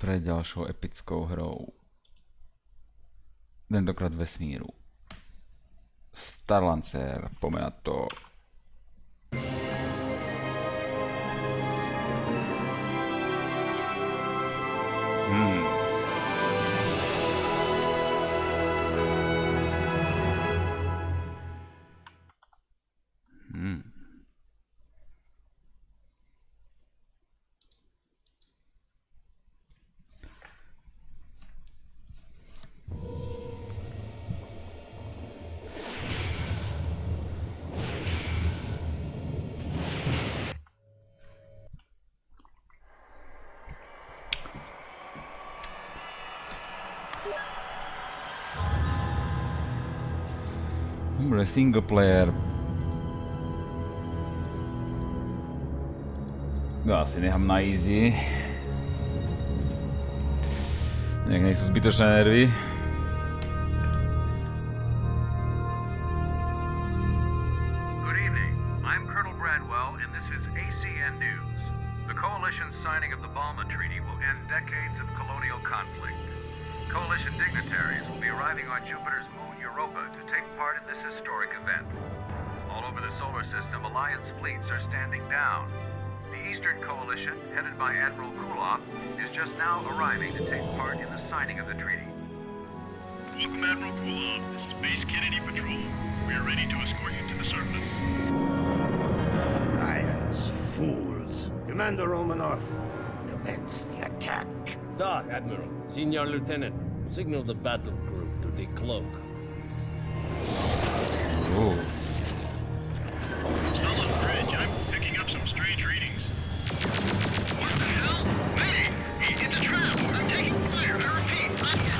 pred ďalšou epickou hrou. Tentokrát z vesmíru. StarLancer, poďme na to. Dobre, single player. Ja asi nechám na easy. Nech nejsú zbytočné nervy. Good evening. I'm Colonel Bradwell, and this is ACN News. The Coalition's signing of the Balma Treaty will end decades of colonial conflict. Coalition dignitaries will be arriving on Jupiter's moon Europa to take part in this historic event. All over the solar system, Alliance fleets are standing down. The Eastern Coalition, headed by Admiral Kulov, is just now arriving to take part in the signing of the treaty. Welcome, Admiral Kulov. This is Base Kennedy Patrol. We are ready to escort you to the surface. Alliance fools. Commander Romanov, commence the attack. Da, Admiral. Senior Lieutenant. Signal the battle group to decloak. Oh. Still on bridge. I'm picking up some strange readings. What the hell? Hey! It's a trap! I'm taking fire! I repeat, onward!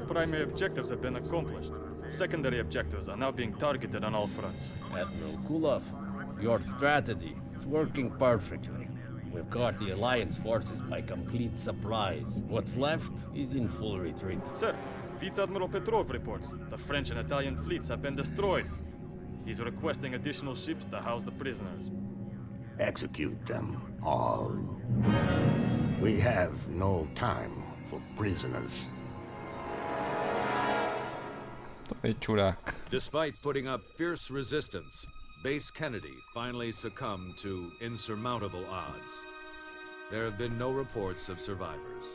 Primary objectives have been accomplished. Secondary objectives are now being targeted on all fronts. Admiral Kulov, your strategy is working perfectly. We've caught the Alliance forces by complete surprise. What's left is in full retreat. Sir, Vice Admiral Petrov reports the French and Italian fleets have been destroyed. He's requesting additional ships to house the prisoners. Execute them all. We have no time for prisoners. To je čurák. Despite putting up fierce resistance, Base Kennedy finally succumbed to insurmountable odds. There have been no reports of survivors.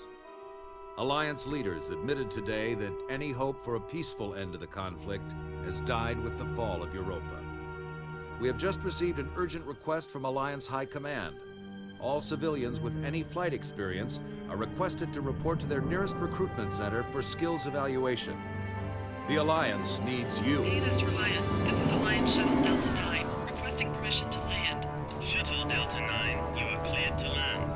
Alliance leaders admitted today that any hope for a peaceful end to the conflict has died with the fall of Europa. We have just received an urgent request from Alliance High Command. All civilians with any flight experience are requested to report to their nearest recruitment center for skills evaluation. The Alliance needs you. Hey, that's Reliant. This is Alliance Shuttle Delta 9, requesting permission to land. Shuttle Delta 9, you are cleared to land.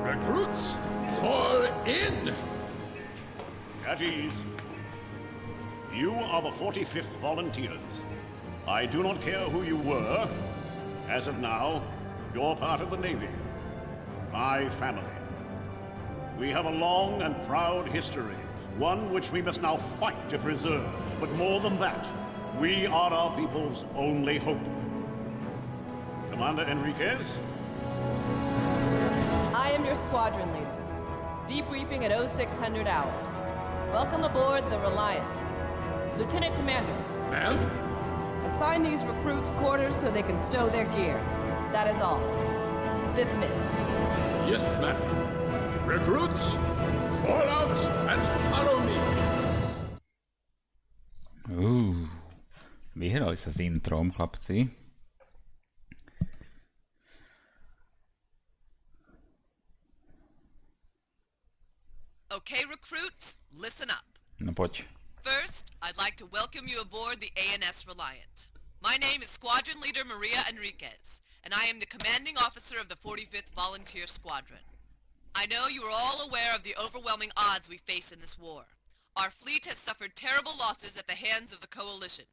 Recruits, fall in! At ease. You are the 45th Volunteers. I do not care who you were. As of now, you're part of the Navy. My family. We have a long and proud history, one which we must now fight to preserve. But more than that, we are our people's only hope. Commander Enriquez? I am your squadron leader. Debriefing at 0600 hours. Welcome aboard the Reliant. Lieutenant Commander. Ma'am? Assign these recruits quarters so they can stow their gear. That is all. Dismissed. Yes, ma'am. Recruits, fall out and follow me. Vyhrali sa s introm, chlapci. Okay, recruits, listen up. No poď. First, I'd like to welcome you aboard the ANS Reliant. My name is Squadron Leader Maria Enriquez, and I am the commanding officer of the 45th Volunteer Squadron. I know you are all aware of the overwhelming odds we face in this war. Our fleet has suffered terrible losses at the hands of the Coalition.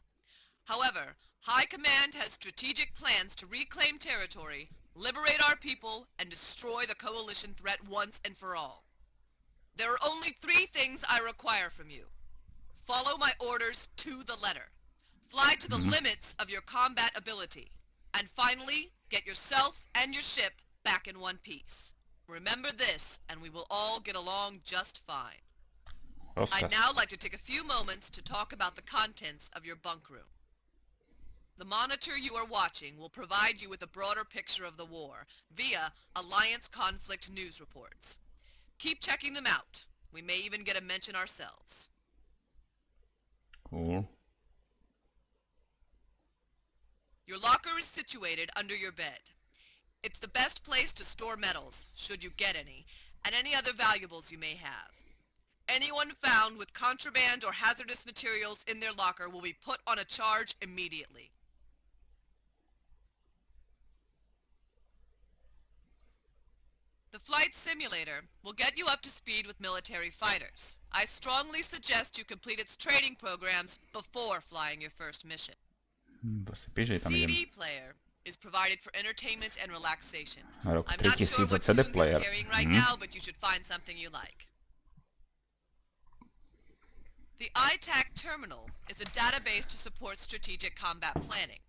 However, High Command has strategic plans to reclaim territory, liberate our people, and destroy the Coalition threat once and for all. There are only 3 things I require from you. Follow my orders to the letter. Fly to the limits of your combat ability. And finally, get yourself and your ship back in one piece. Remember this, and we will all get along just fine. I'd now like to take a few moments to talk about the contents of your bunk room. The monitor you are watching will provide you with a broader picture of the war via Alliance conflict news reports. Keep checking them out. We may even get a mention ourselves. Cool. Your locker is situated under your bed. It's the best place to store medals, should you get any, and any other valuables you may have. Anyone found with contraband or hazardous materials in their locker will be put on a charge immediately. The flight simulator will get you up to speed with military fighters. I strongly suggest you complete its training programs before flying your first mission. To si píše, tam idem. CD player is provided for entertainment and relaxation. Rok I'm not sure 3000 what CD tunes player. it's carrying right now, but you should find something you like. The ITAC terminal is a database to support strategic combat planning.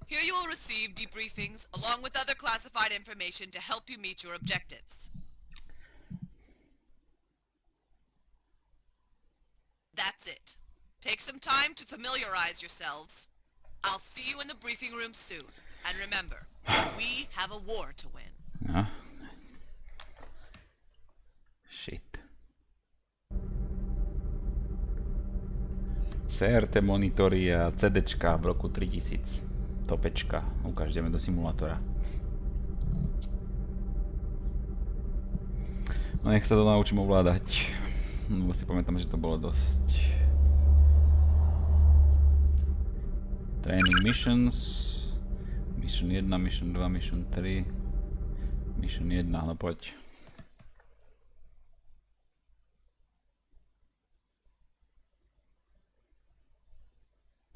Here you will receive debriefings along with other classified information to help you meet your objectives. That's it. Take some time to familiarize yourselves. I'll see you in the briefing room soon. And remember, we have a war to win. No. Shit. CRT monitory a CDčka v roku 3000. Topečka. Ukáž, ideme do simulátora. No nech sa to naučím ovládať. Lebo si pamätám, že to bolo dosť... Training missions. Mission 1, Mission 2, Mission 3. Mission 1, no poď.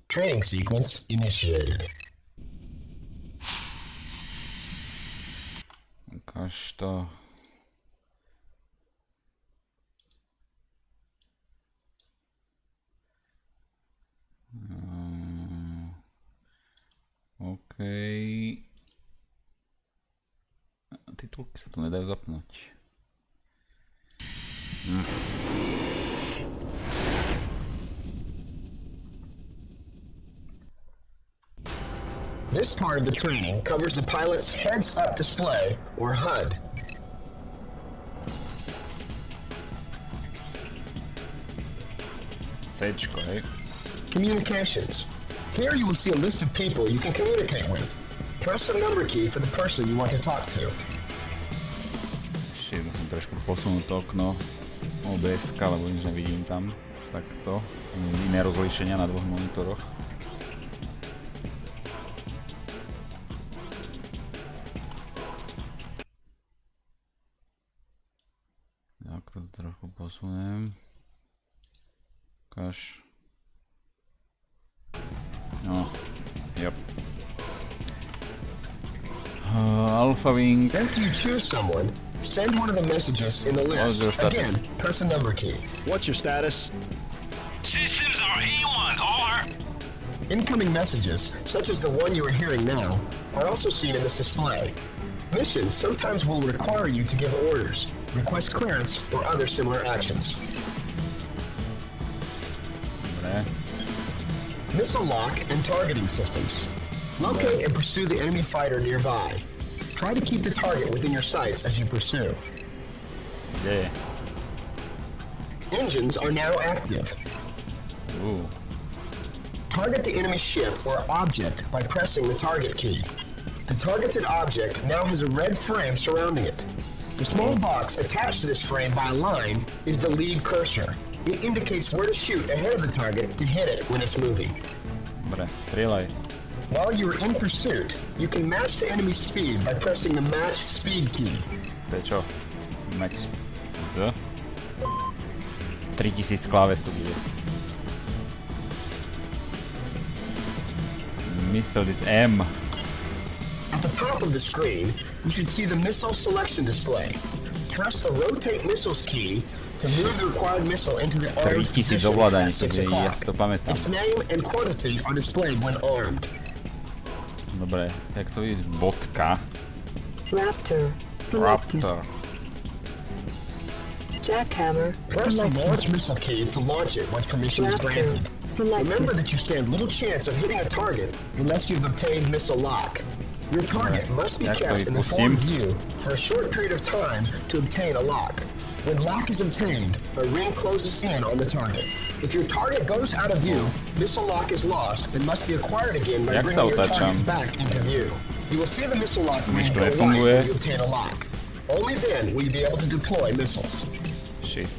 Training sequence initiated. Ukáž to. OK. Titulky sa tu nedajú zapnúť. This part of the training covers the pilot's heads-up display, or HUD. C-čko, hej. Communications. Here you will see a list of people you can communicate with. Press the number key for the person you want to talk to. Ešte musím trošku posunúť to okno OBS-ka, lebo nič nevidím tam. Takto. Iné rozlíšenia na dvoch monitoroch. Tak to trochu posuniem. Ukáž. No, yep. Alpha Wing. After you choose someone, send one of the messages in the list. Again, press the number key. What's your status? Systems are A1, over. Incoming messages, such as the one you are hearing now, are also seen in this display. Missions sometimes will require you to give orders, request clearance, or other similar actions. Missile lock and targeting systems. Locate and pursue the enemy fighter nearby. Try to keep the target within your sights as you pursue. Yeah. Engines are now active. Ooh. Target the enemy ship or object by pressing the target key. The targeted object now has a red frame surrounding it. The small box attached to this frame by a line is the lead cursor. It indicates where to shoot ahead of the target to hit it when it's moving. Dobre, strieľaj. While you are in pursuit, you can match the enemy's speed by pressing the match speed key. To je čo? Mať z 3000 kláves to bude. Missile is M. At the top of the screen, you should see the missile selection display. Press the rotate missiles key to move the required missile into the armed 3000 position ovládaní, at 6 to je, ja o'clock. si to pamätám. Its name and quantity are displayed when armed. Dobre, jak to vidíš? Bodka. Raptor. Selected. Raptor. Jackhammer. Press the Selected. launch missile key to launch it once permission is Raptor. granted. Selected. Remember that you stand little chance of hitting a target unless you've obtained missile lock. Your target must be Jak to kept in the forward vypustím? view for a short period of time to obtain a lock. When lock is obtained, a ring closes in on the target. If your target goes out of view, missile lock is lost and must be acquired again by Jak bringing sa your otáčam? target back into view. You will see the missile lock ring Myš to go white nefunguje. when you obtain a lock. Only then will you be able to deploy missiles. Shit.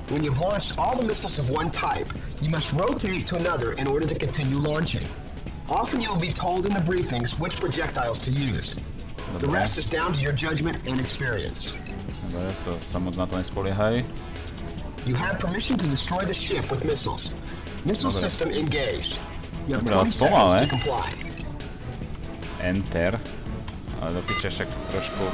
When you've launched all the missiles of one type, you must rotate to another in order to continue launching. Often you will be told in the briefings which projectiles to use. The Dobre. rest is down to your judgment and experience. Dobre, to sa moc na to nespoliehaj. You have permission to destroy the ship with missiles. Missile Dobre. system engaged. You have Dobre, ale 20 spomal, seconds ne? to comply. Enter. Ale do piče však trošku.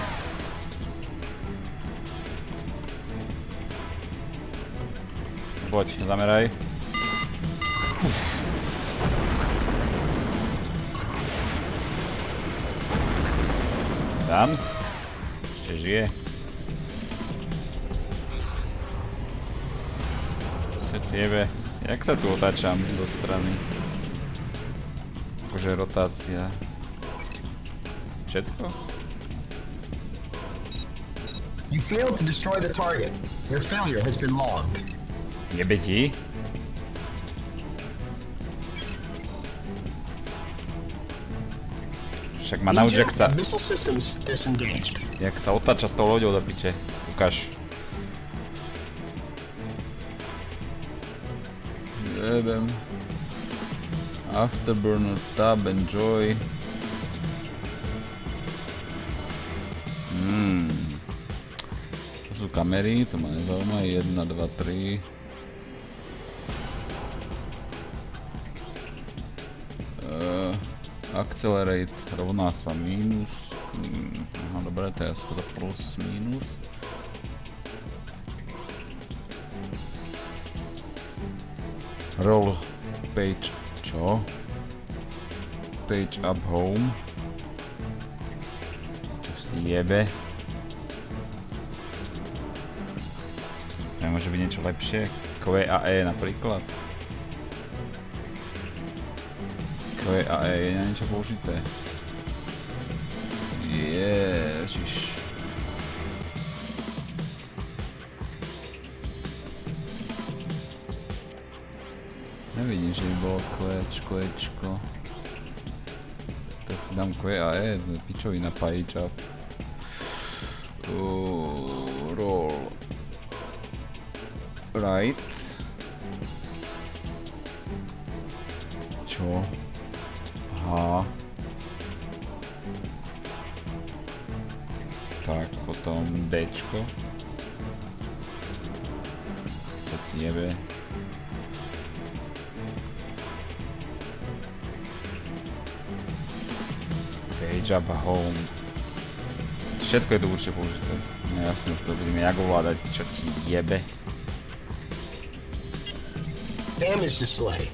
Poď, zameraj. Tam? Ešte žije. Svet jebe. Jak sa tu otáčam do strany? Akože rotácia. Všetko? You failed to destroy the target. Your failure has been logged. Jebe ti? Však ma nauč, jak sa... Missile systems disengaged. Jak sa otáča s tou loďou do piče. Ukáž. Jebem. Afterburner tab, enjoy. To sú kamery, to ma nezaujíma. 1, 2, 3. Accelerate rovná sa mínus. Aha, dobre, to je asi teda plus, mínus. Roll page, čo? Page up home. Čo si jebe? Nemôže byť niečo lepšie? Q a E napríklad. Q a E je na niečo použité. Ježiš. Nevidím, že by bolo Qčko. To si dám Q a E, to je pičovina page up. Roll. Right. Čo? Aha. Tak, potom Dčko. To ti jebe. Page up home. Všetko je to určite použité. Nejasne, to budeme jak ovládať, čo ti jebe. Damage display.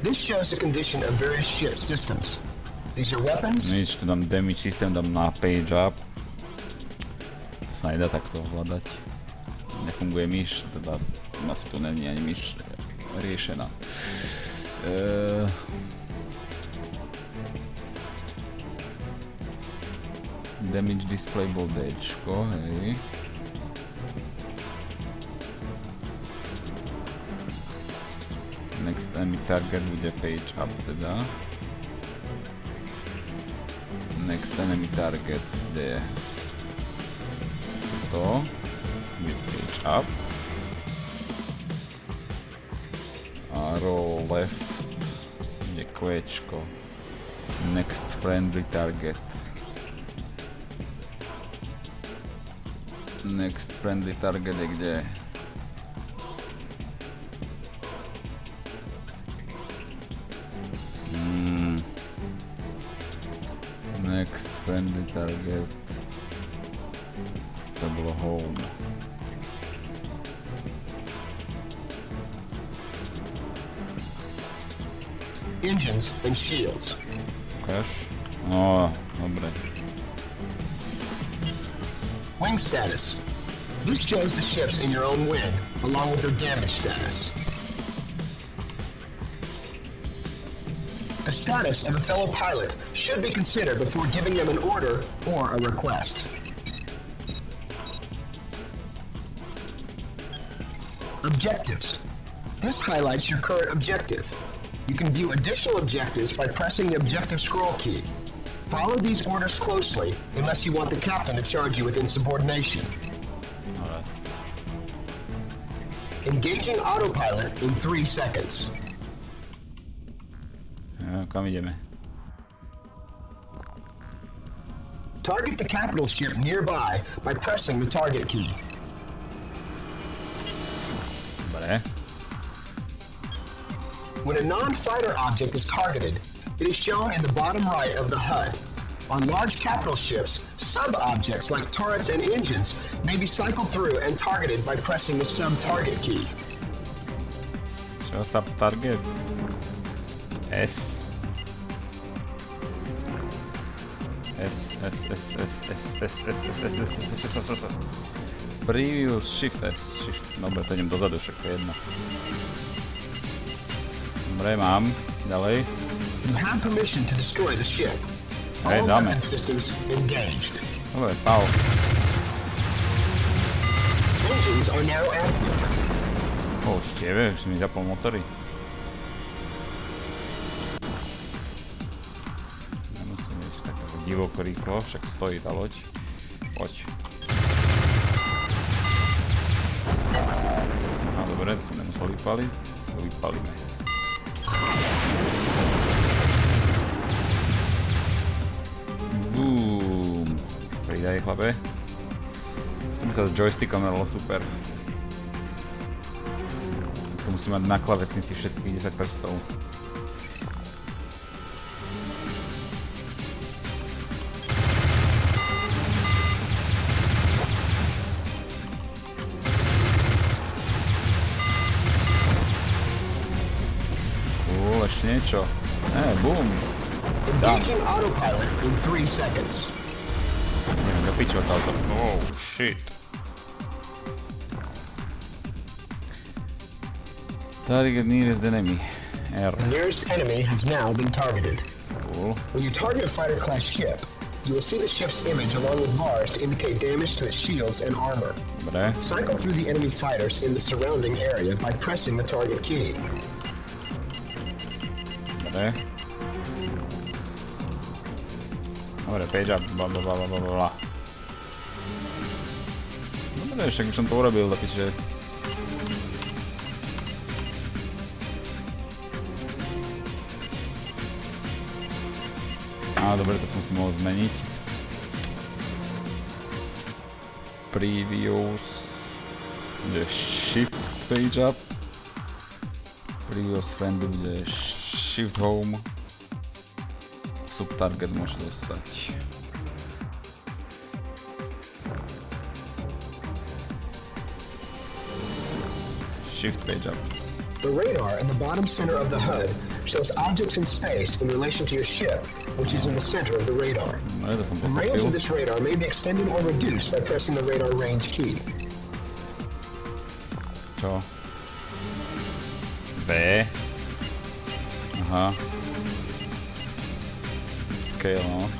This shows the condition of various ship systems. These are weapons. Nič, tu dám damage system, dám na page up. To sa nedá takto ovládať. Nefunguje myš, teda asi tu není ani myš riešená. Damage display bol Dčko, hej. Next enemy target bude page up teda. Next enemy target there. To. Page up. Arrow left. Je kvéčko. Next friendly target. Next friendly target je kde? Next friendly target. To bylo home. Engines and shields. Ukáž? No, dobre. Wing status. This shows the ships in your own wing, along with their damage status. The status of a fellow pilot should be considered before giving them an order or a request. Objectives. This highlights your current objective. You can view additional objectives by pressing the objective scroll key. Follow these orders closely unless you want the captain to charge you with insubordination. Alright. Engaging autopilot in 3 seconds. Kam ideme? Target the capital ship nearby by pressing the target key. Dobre. When a non-fighter object is targeted, it is shown in the bottom right of the HUD. On large capital ships, sub-objects like turrets and engines may be cycled through and targeted by pressing the sub-target key. Čo sub-target? S. Previous shift S. Dobre, to idem dozadu, však to je jedno. Dobre, mám. Ďalej. You have permission to destroy the ship. Hej, All dáme. weapon systems engaged. Dobre, pau. Engines are now active. Štieve, už si mi zapol motory. Nemusím ísť tak divoko rýchlo, však stojí tá loď. Poď. No dobre, to som nemusel vypaliť. To vypalíme. Boom. Pridaj, chlape. To by sa s joystickom dalo super. To musí mať na klavesnici všetkých 10 prstov. Cool, ešte niečo. Boom. Engaging autopilot in 3 seconds. Neviem, do pičo táto. Oh, shit. Target nearest enemy. R. The nearest enemy has now been targeted. Cool. When you target a fighter class ship, you will see the ship's image along with bars to indicate damage to its shields and armor. Dobre. Cycle through the enemy fighters in the surrounding area by pressing the target key. Dobre. Dobre, page up, blablabla. Dobre, však už som to urobil, do piče. Dobre, to som si mohol zmeniť. Previous. Bude shift page up. Previous friend bude shift home. Subtarget môže dostať. Shift page up. The radar in the bottom center of the HUD shows objects in space in relation to your ship, which is in the center of the radar. The range of this radar may be extended or reduced by pressing the radar range key. Čo? V. Aha. Scale, no.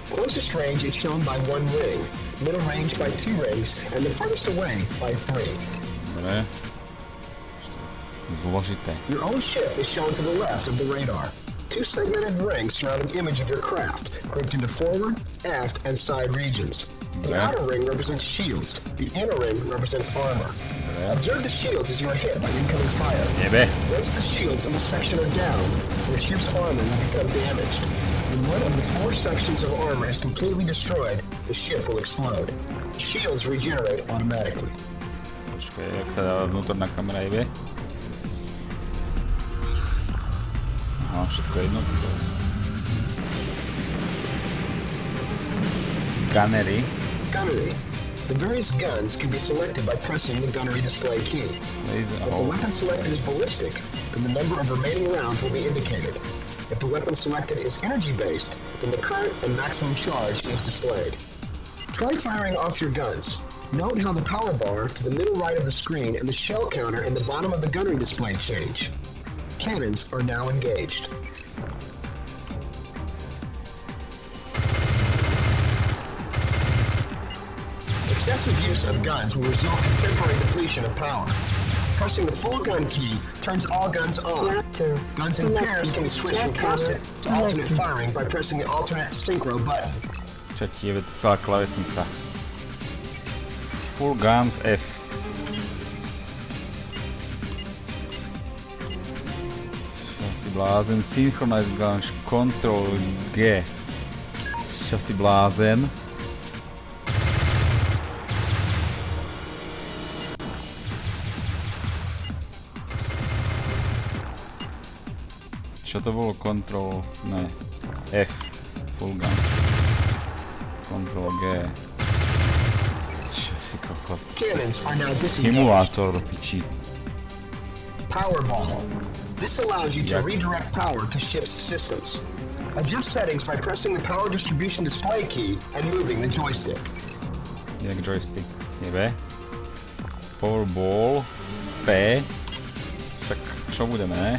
Closest range is shown by 1 ring, middle range by 2 rings, and the furthest away by 3. Dobre. Zložité. Your own ship is shown to the left of the radar. two segmented rings surround an image of your craft, grouped into forward, aft, and side regions. The outer ring represents shields. The inner ring represents armor. Observe the shields as you are hit by incoming fire. Once the shields in the section are down, your ship's armor will become damaged. When one of the four sections of armor is completely destroyed, the ship will explode. Shields regenerate automatically. Počkaj, jak sa dáva vnútorná kamera jebe? Aha, všetko jedno. Gunnery. Gunnery. The various guns can be selected by pressing the gunnery display key. If the weapon selected is ballistic, then the number of remaining rounds will be indicated. If the weapon selected is energy-based, then the current and maximum charge is displayed. Try firing off your guns. Note how the power bar to the middle right of the screen and the shell counter in the bottom of the gunnery display change. Cannons are now engaged. Excessive use of guns will result in temporary depletion of power. Pressing the full gun key turns all guns on. Guns in pairs can be switched from constant to alternate firing by pressing the alternate synchro button. Čo ti je celá klávesnica? Full guns F. Čo si blázen? Synchronize guns, control G. Čo si blázen? Čo to bolo? Control... ne. F. Full gun. Control G. Čo si kokot? Simulátor do piči. Powerball. This allows you to redirect power to ship's systems. Adjust settings by pressing the power distribution display key and moving the joystick. Jak joystick? Jebe. Powerball. P. Tak čo budeme, ne?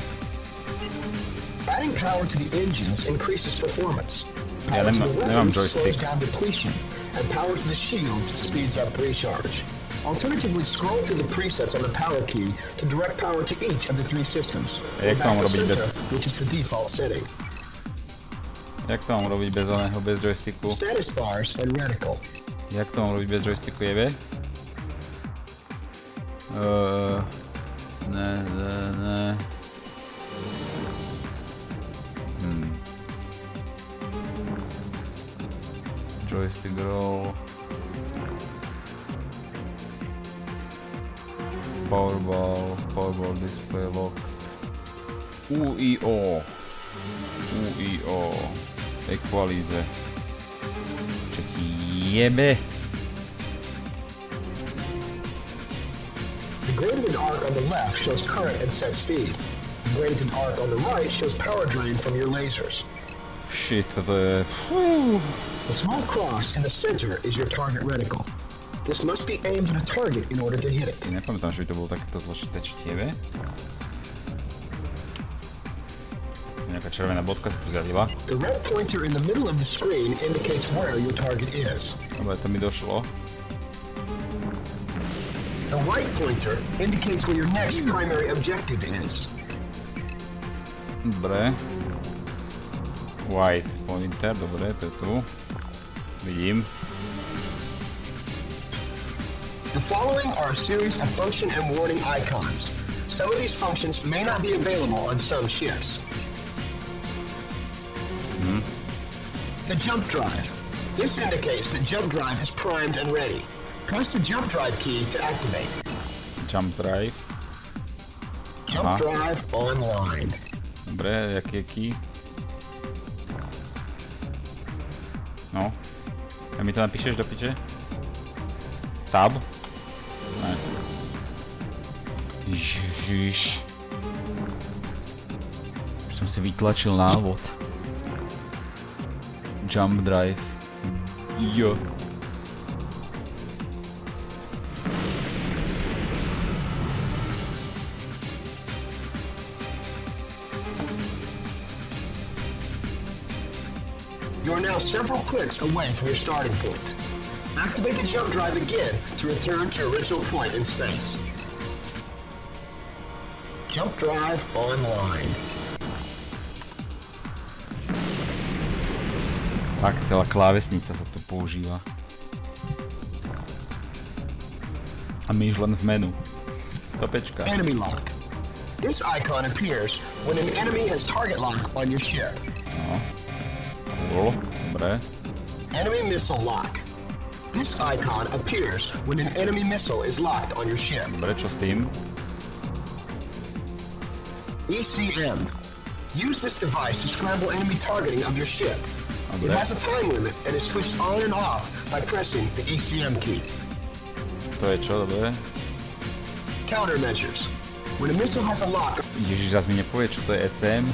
Adding power to the engines increases performance. Ja nemám joystick. Slows down depletion, and power to the shields speeds up recharge. Alternatively, scroll through the presets on the power key to direct power to each of the three systems. Jak to mám robiť bez... which is the default setting. Jak to mám robiť bez oného, bez joysticku? Status bars and reticle. Jak to mám robiť bez joysticku, jebe? Ne. Joystick roll. Powerball display lock. UIO. Equalize. Čo ti jebe? The gradient arc on the left shows current and set speed. The gradient arc on the right shows power drain from your lasers. Shit, to je... The small cross in the center is your target reticle. This must be aimed at a target in order to hit it. Nepamätám, že by to bolo takéto zložité, čo ti jebe. Nejaká červená bodka sa tu zjavila. The red pointer in the middle of the screen indicates where your target is. Dobre, to mi došlo. The white pointer indicates where your next primary objective is. Dobre. White pointer, dobre, to je tu. Vidím. The following are a series of function and warning icons. Some of these functions may not be available on some ships. The jump drive. This indicates that jump drive is primed and ready. Press the jump drive key to activate. Jump drive. Jump drive online. Dobre, jaký je key? No. A mi to napíšeš do piče? Tab? Ne. Ježiš. Už som si vytlačil návod. Jump drive. Jo. You are now several clicks away from your starting point. Activate the jump drive again to return to your original point in space. Jump drive online. Tak, celá klávesnica sa tu používa. A my už len v menu. Topečka. Enemy lock. This icon appears when an enemy has target lock on your ship. No. Dobre. Enemy missile lock. This icon appears when an enemy missile is locked on your ship. Dobre, čo s tým? ECM. Use this device to scramble enemy targeting of your ship. It has a time limit and is switched on and off by pressing the ECM key. To je čo, dobre? Countermeasures. When a missile has a lock... Ježiš, zás mi nepovie, čo to je ECM.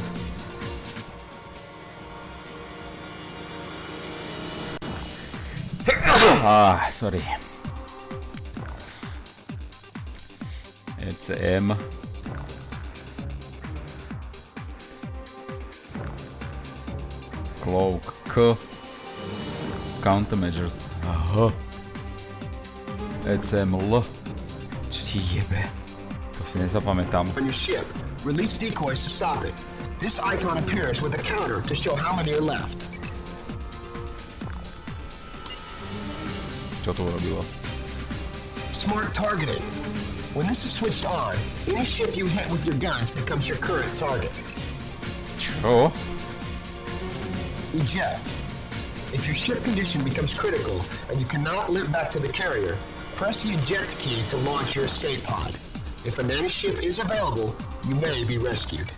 Sorry. ECM. Cloak. K. Countermeasures. H. ECM. L. Čo ti jebe? To si nezapamätám. On your ship, release decoys to stop it. This icon appears with a counter to show how many are left. Čo to urobilo? Smart targeting. When this is switched on, any ship you hit with your guns becomes your current target. Čo? Eject. If your ship condition becomes critical and you cannot limp back to the carrier, press the eject key to launch your escape pod. If a nanny ship is available, you may be rescued.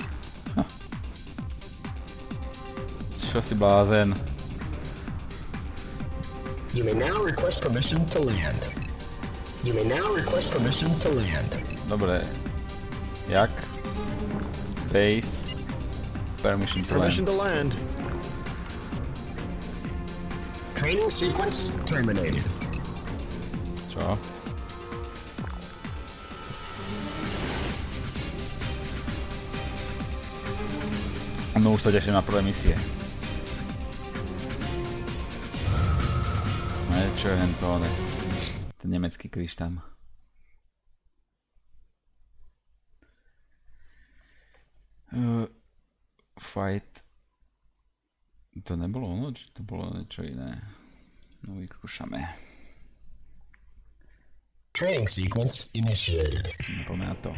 Čo si blázen? You may now request permission to land. You may now request permission to land. Dobre. Jak? Base. Permission to land. Training sequence terminated. Čo? No už sa teším na prvé misie. Čo je to, ne? Ten nemecký kríž tam. Fight. To nebolo ono, či to bolo niečo iné? No vyskúšame. Training sequence initiated. Poďme na to.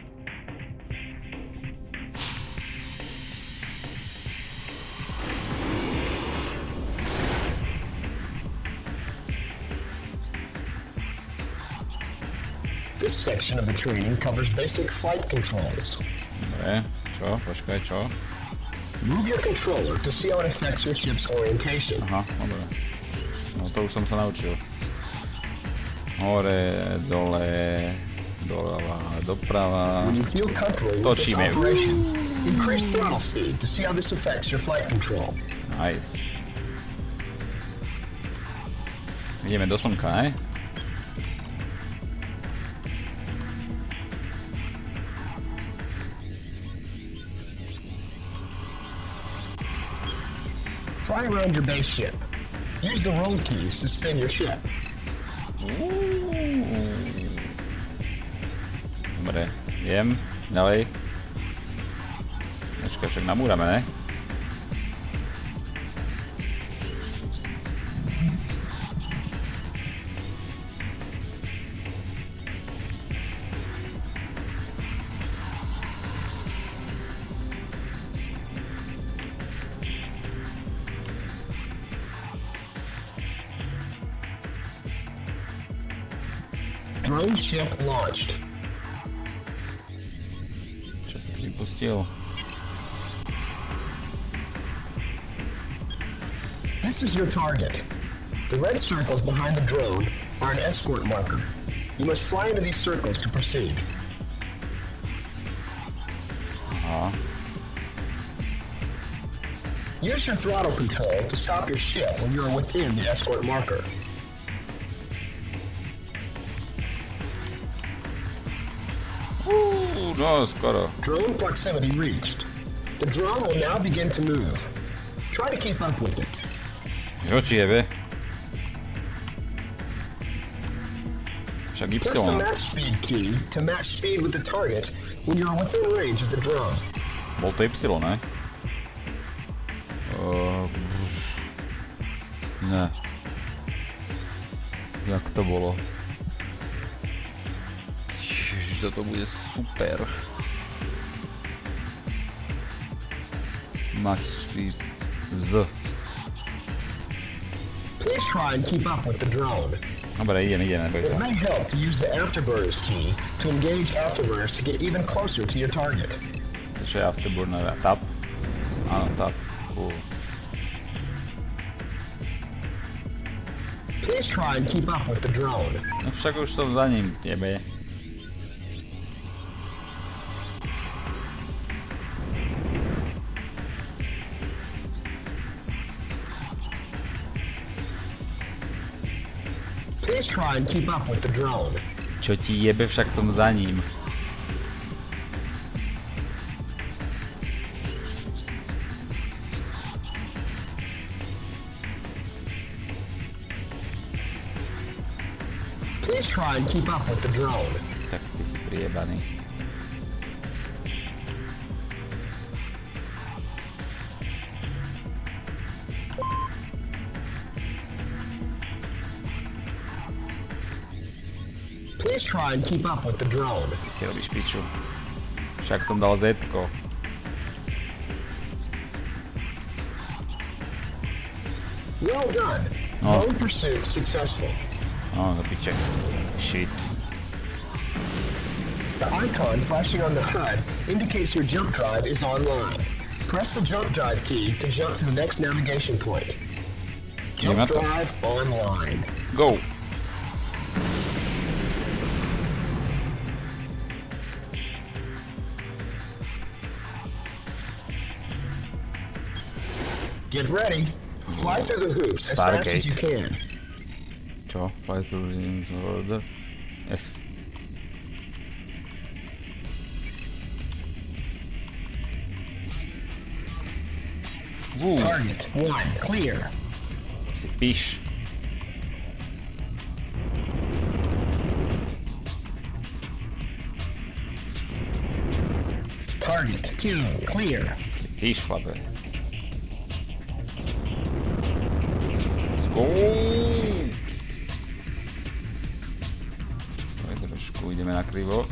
This section of the training covers basic flight controls. Dobre, čo? Počkaj, čo? Move your controller to see how it affects your ship's orientation. Aha, dobre. No to už som sa naučil. Hore, dole, doľava, doprava. When you feel comfortable with this Točíme. operation, increase throttle speed to see how this affects your flight control. Nice. Ideme do slnka, ne? Fly around your base ship. Use the roll keys to spin your ship. Dobre, idem, ďalej. Počkaj, však namúrame, ne? Drone ship launched. Čo si pripustil? This is your target. The red circles behind the drone are an escort marker. You must fly into these circles to proceed. Aha. Use your throttle control to stop your ship when you are within the escort marker. No, skoro. Drone proximity reached. The drone will now begin to move. Try to keep up with it. Čo ti jebe? Však Press the Y. match speed key to match speed with the target when you are within range of the drone. Bol to Y, ne? Ne. Jak to bolo? Ježiš, toto bude super. Match speed Z. Please try and keep up with the drone. Dobre, ideme, boj It sa. may help to use the afterburners key to engage afterburners to get even closer to your target. Čo je afterburner? Tap? Áno, tap. Please try and keep up with the drone. No však už som za ním, jebe. Please try and keep up with the drone. Čo ti jebe, však som za ním. Please try and keep up with the drone. Tak ty si prijebaný. Please try and keep up with the drone. Ty si robíš piču. Však som dal Z-ko. Well done. Oh. Drone pursuit successful. No, do piče. Shit. The icon flashing on the HUD indicates your jump drive is online. Press the jump drive key to jump to the next navigation point. Jump drive online. Go! Get ready. Fly through the hoops as fast as you can. Čo? Fly through the order? Yes. Target 1 clear. Si píš. Target 2 clear. Si píš, chlape. Let's go! Trošku ideme na krivo.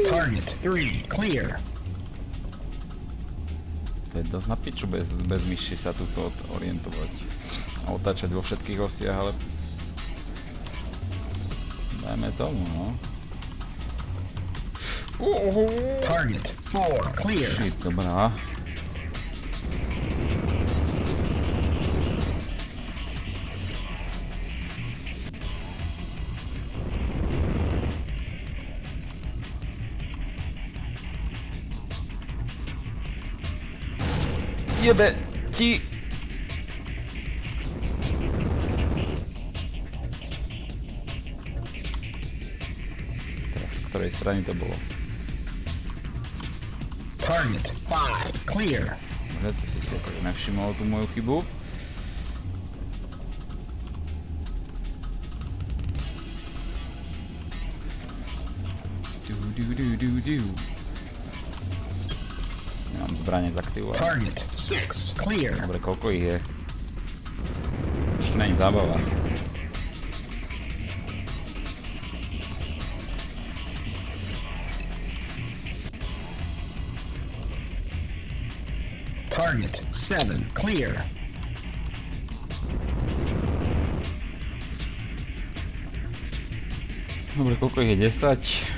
Target 3 clear. To je dosť na piču bez myši sa tuto orientovať a otáčať vo všetkých osiach, ale dajme tomu, no. Target 4 clear. Shit, dobrá. Jebe ti! Teraz z ktorej strany to bolo? Target 5 clear. Dobre, to si akože nevšimol tú moju chybu. Nemám zbranie zaktivované. Target 6 clear. Dobre, koľko ich je? Už to není zábava. Target 7 clear. Dobre, koľko ich je? 10?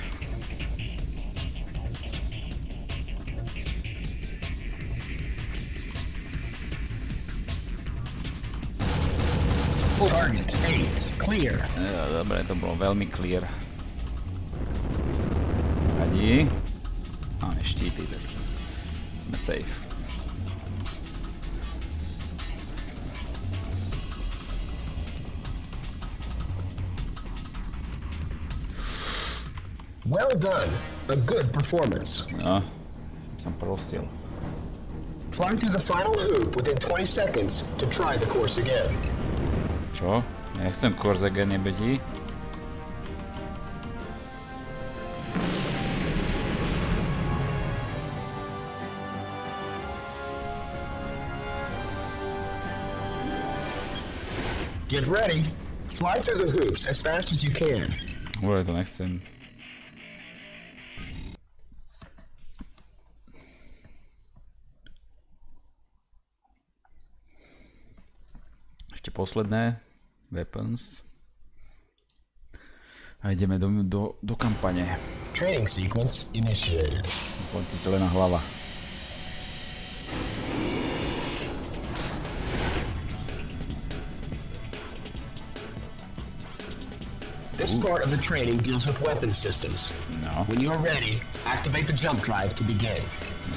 Target 8 clear. Dobre, to bolo veľmi clear. Radí. Máme štíty, takže sme safe. Well done. A good performance. No, som prosil. Fly through the final hoop within 20 seconds to try the course again. Čo? Nechcem course again, nebedí. Get ready. Fly through the hoops as fast as you can. Dobre, to nechcem. Ešte posledné. Weapons. A ideme do kampane. Training sequence initiated. Poďte zelená hlava. This part of the training deals with weapon systems. No. When you are ready, activate the jump drive to begin.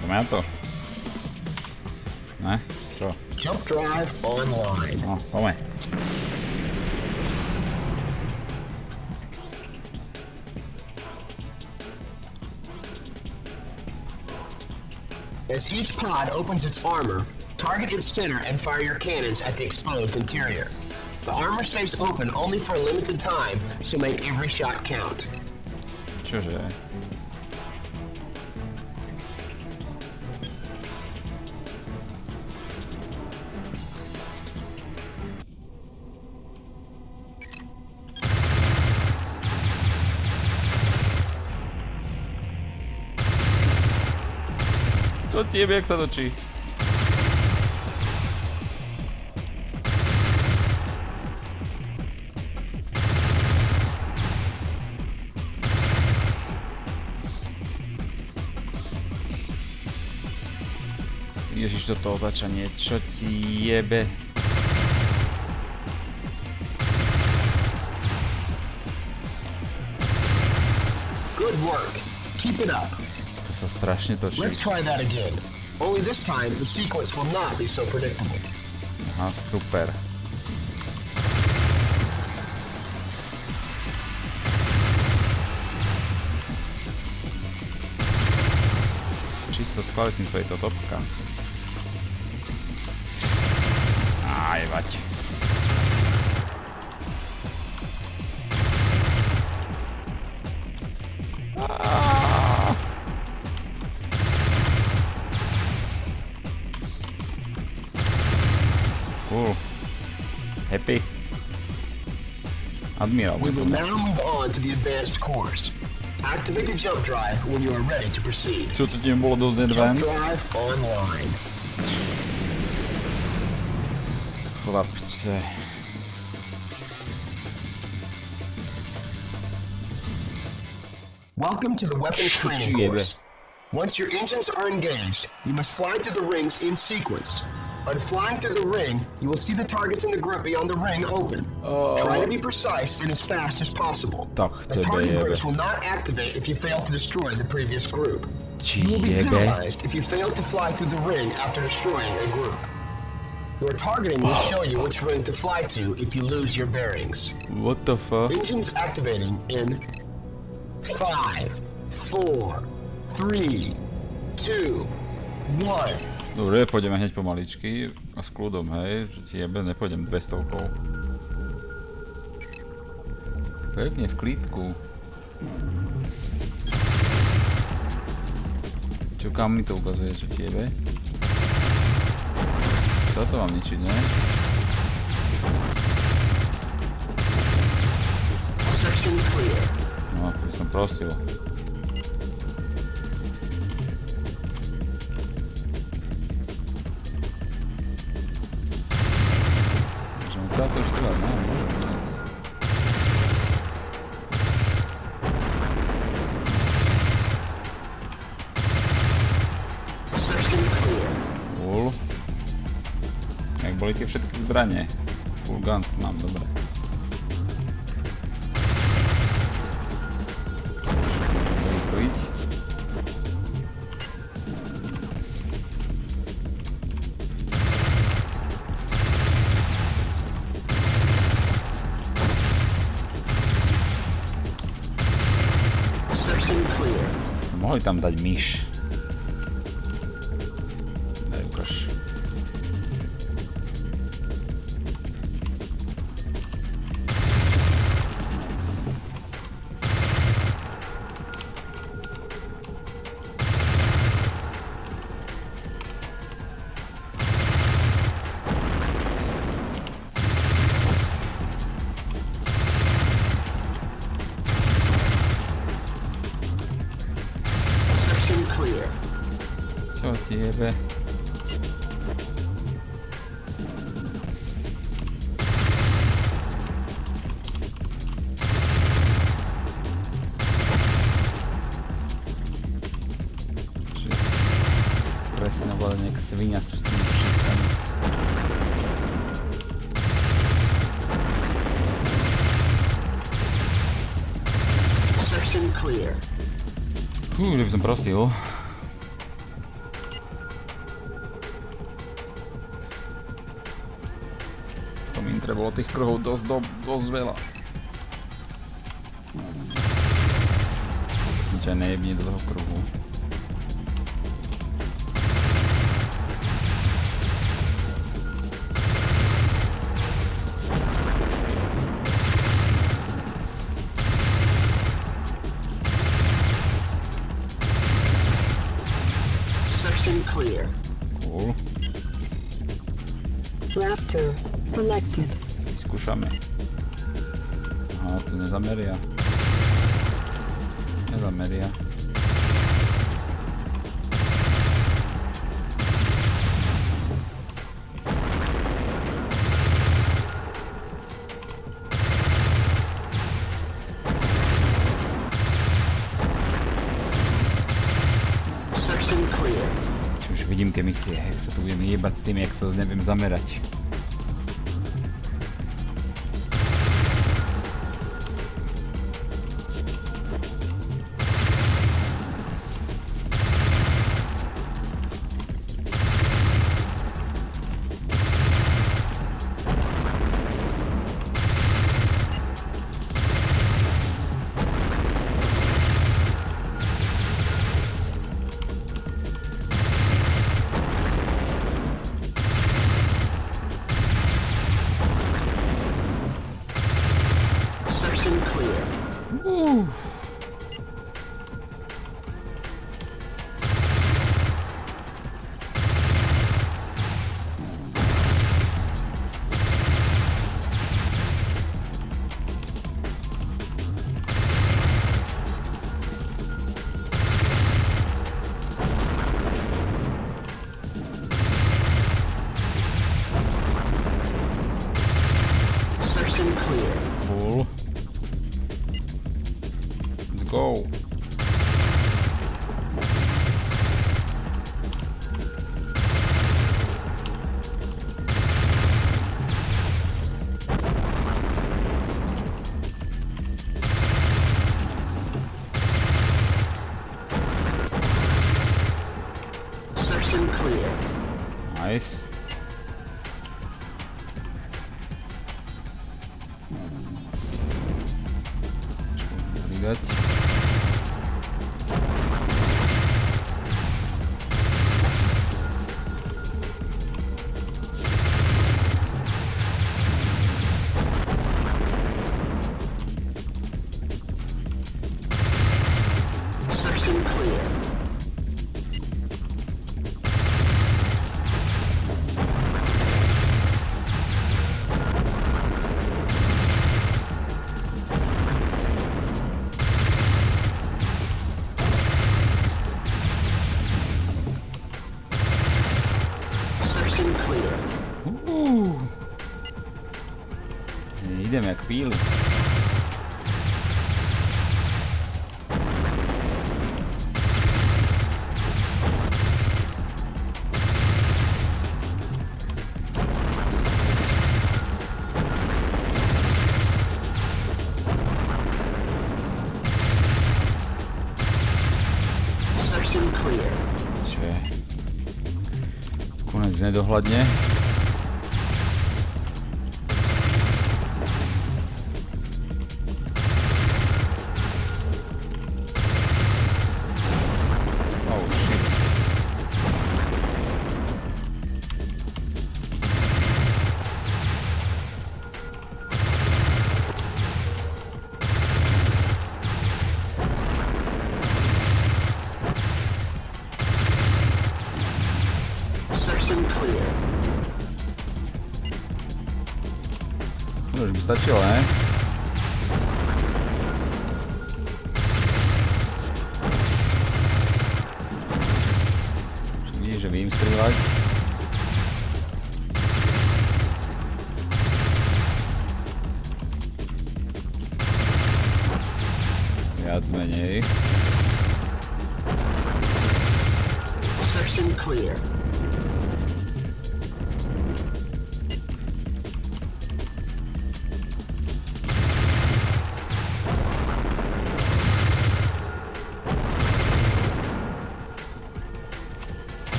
Poďme na to. Ne? Čo? Jump drive online. No, poďme. As each pod opens its armor, target its center and fire your cannons at the exposed interior. The armor stays open only for a limited time, so make every shot count. Čože? Čo ti jebe, jak sa točí? Ježiš, toto otáčanie, čo ti jebe? Good work. Keep it up. To sa strašne točí. Let's try that again. Only this time, the sequence will not be so predictable. Aha, super. Čisto skvalitním sa je to topka. Aj, vať. Cool. Happy. Admiral. We will now move on to the advanced course. Activate the jump drive when you are ready to proceed. Čo to tým bolo dosť advanced? Jump drive online. Chlapče. Welcome to the weapons training course. Once your engines are engaged, you must fly through the rings in sequence. On flying through the ring, you will see the targets in the group beyond the ring open. Try to be precise and as fast as possible. The target groups will not activate if you fail to destroy the previous group. You will be penalized if you fail to fly through the ring after destroying a group. Your targeting will show you which ring to fly to if you lose your bearings. What the fuck? Engines activating in 5, 4, 3, 2, 1. Dobre, pôjdeme hneď pomaličky a s kľudom, hej, že ti jebe, nepôjdem 200. Pekne v klídku. Čo, kam mi to ukazuje, že ti jebe? Toto mám ničiť, ne? No, to som prosil. Táto už trvá, no, cool. Jak boli tie všetky zbranie? Full guns mám, dobre. Vykliť. Mohli tam dať myš. Daj, ukáž. bitve. Presne bola nejak svinia s tými všetkami. Section clear. Kde by som prosil. V tom intre bolo tých kruhov dosť veľa. Som ťa nejebne do toho kruhu. Clear. Cool. Raptor selected. Skúšame. Aha, tu nezameria. Nezameria. Section clear. Už vidím tie misie, jak sa tu budem jebať s tým, jak sa neviem zamerať. Clear. Section clear. Cool. Let's go. Section clear. Nice. Vidať. Section clear. Section clear. Idem jak píli. Section clear. Čo je? Konec nedohľadne. Oh shit. Section clear. No, už by stačilo, ne? Vidíš, že vím sa. strieľať. Viac menej. Section clear.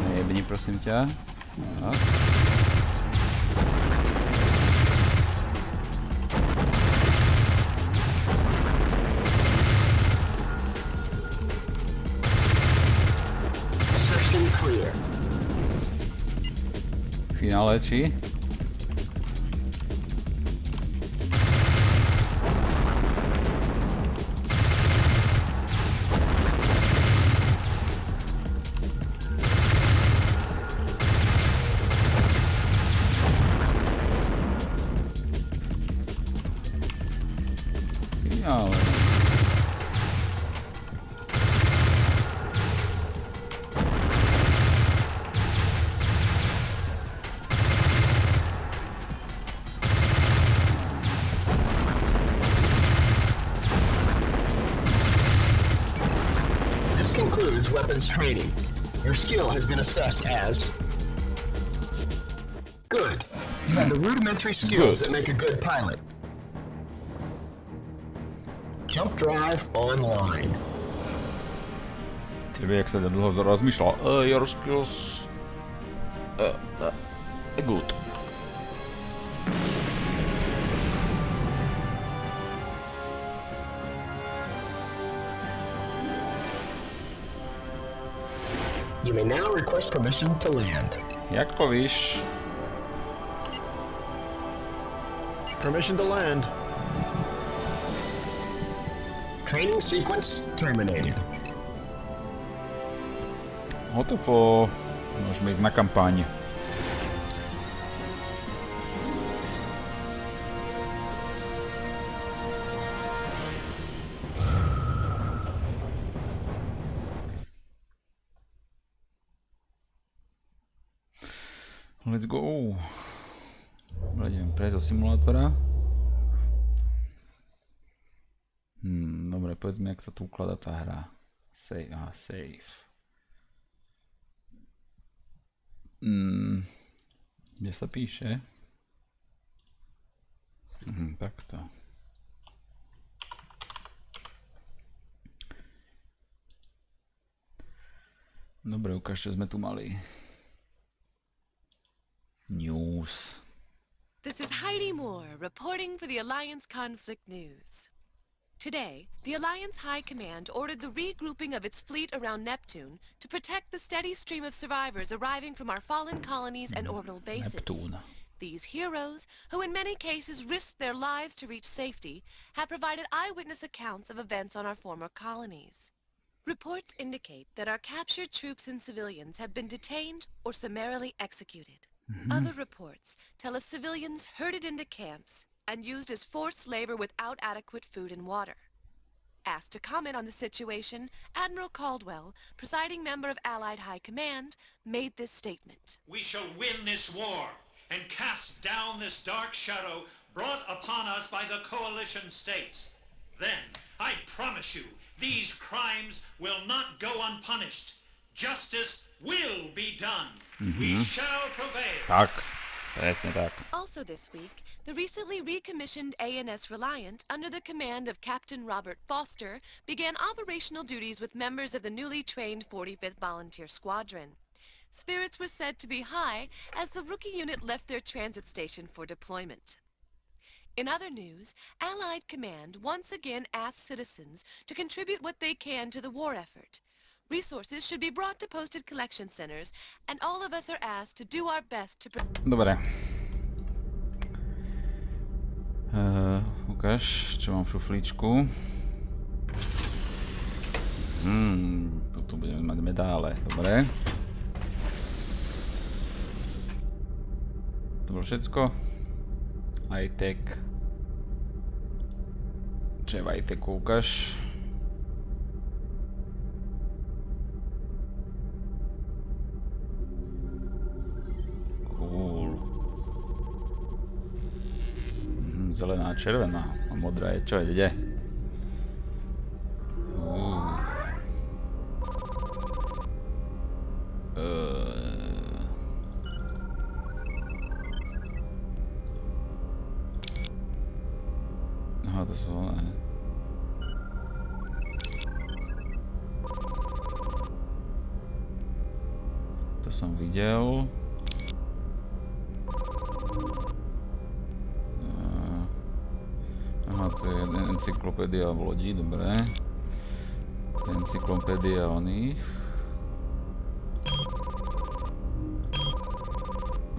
Nejebni, prosím ťa. Tak. Section clear. Finále či? Finále. This concludes weapons training. Your skill has been assessed as good. You have the rudimentary skills that make a good pilot. Jump drive online. Tebe, jak sa dlho rozmýšľal. Your skills... good. You may now request permission to land. Jak povíš? Permission to land. Training sequence terminated. Hotovo. Môžeme ísť na kampaň. Let's go. Idem prejsť do simulátora. Dobre, povedz mi, jak sa tu ukladá tá hra. Save, save. Kde sa píše? Takto. Dobre, ukáž, čo sme tu mali. News. This is Heidi Moore reporting for the Alliance Conflict News. Today, the Alliance High Command ordered the regrouping of its fleet around Neptune to protect the steady stream of survivors arriving from our fallen colonies and orbital bases. Neptune. These heroes, who in many cases risked their lives to reach safety, have provided eyewitness accounts of events on our former colonies. Reports indicate that our captured troops and civilians have been detained or summarily executed. Other reports tell of civilians herded into camps and used as forced labor without adequate food and water. Asked to comment on the situation, Admiral Caldwell, presiding member of Allied High Command, made this statement. We shall win this war and cast down this dark shadow brought upon us by the coalition states. Then, I promise you, these crimes will not go unpunished. Justice will be done. We shall prevail. Tak, presne tak. Also this week, the recently recommissioned ANS Reliant, under the command of Captain Robert Foster, began operational duties with members of the newly trained 45th Volunteer Squadron. Spirits were said to be high as the rookie unit left their transit station for deployment. In other news, Allied Command once again asked citizens to contribute what they can to the war effort. Resources should be brought to posted collection centers, and all of us are asked to do our best to... Dobre. Ukáž, čo mám v šuflíčku. Tu budeme mať medále, dobre. To bolo všetko. High-tech. Čo je v high-techu, ukáž. Zelená, červená a modrá je čo, ide? Aha, to sú oné. To som videl. Aha, to je encyklopédia v lodi, dobré. To je encyklopédia oných.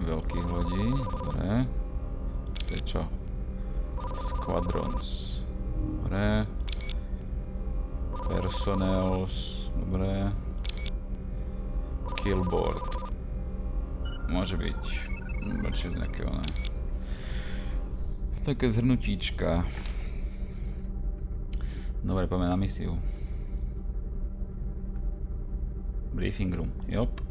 Veľkých lodí, dobré. To je čo? Squadrons, dobré. Personnels, dobré. Killboard. Môže byť. Určite nejaké oné. Také zhrnutíčka. Dobre, poďme na misiu. Briefing room, jop.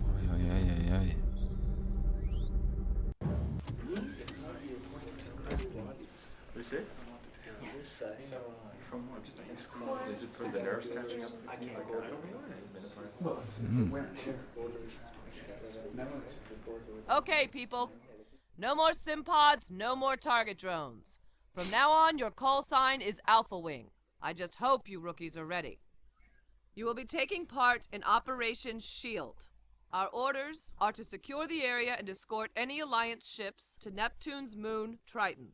Ojojojojoj. Okay, people. No more sim pods, no more target drones. From now on, your call sign is Alpha Wing. I just hope you rookies are ready. You will be taking part in Operation SHIELD. Our orders are to secure the area and escort any Alliance ships to Neptune's moon, Triton.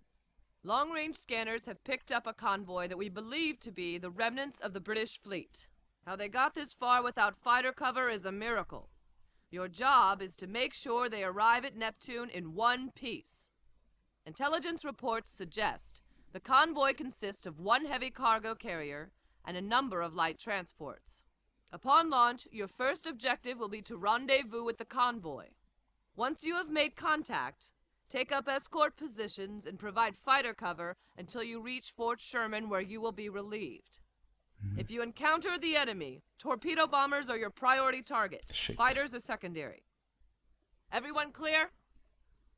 Long-range scanners have picked up a convoy that we believe to be the remnants of the British fleet. How they got this far without fighter cover is a miracle. Your job is to make sure they arrive at Neptune in one piece. Intelligence reports suggest the convoy consists of one heavy cargo carrier and a number of light transports. Upon launch, your first objective will be to rendezvous with the convoy. Once you have made contact, take up escort positions and provide fighter cover until you reach Fort Sherman, where you will be relieved. If you encounter the enemy, torpedo bombers are your priority target. Shit. Fighters are secondary. Everyone clear?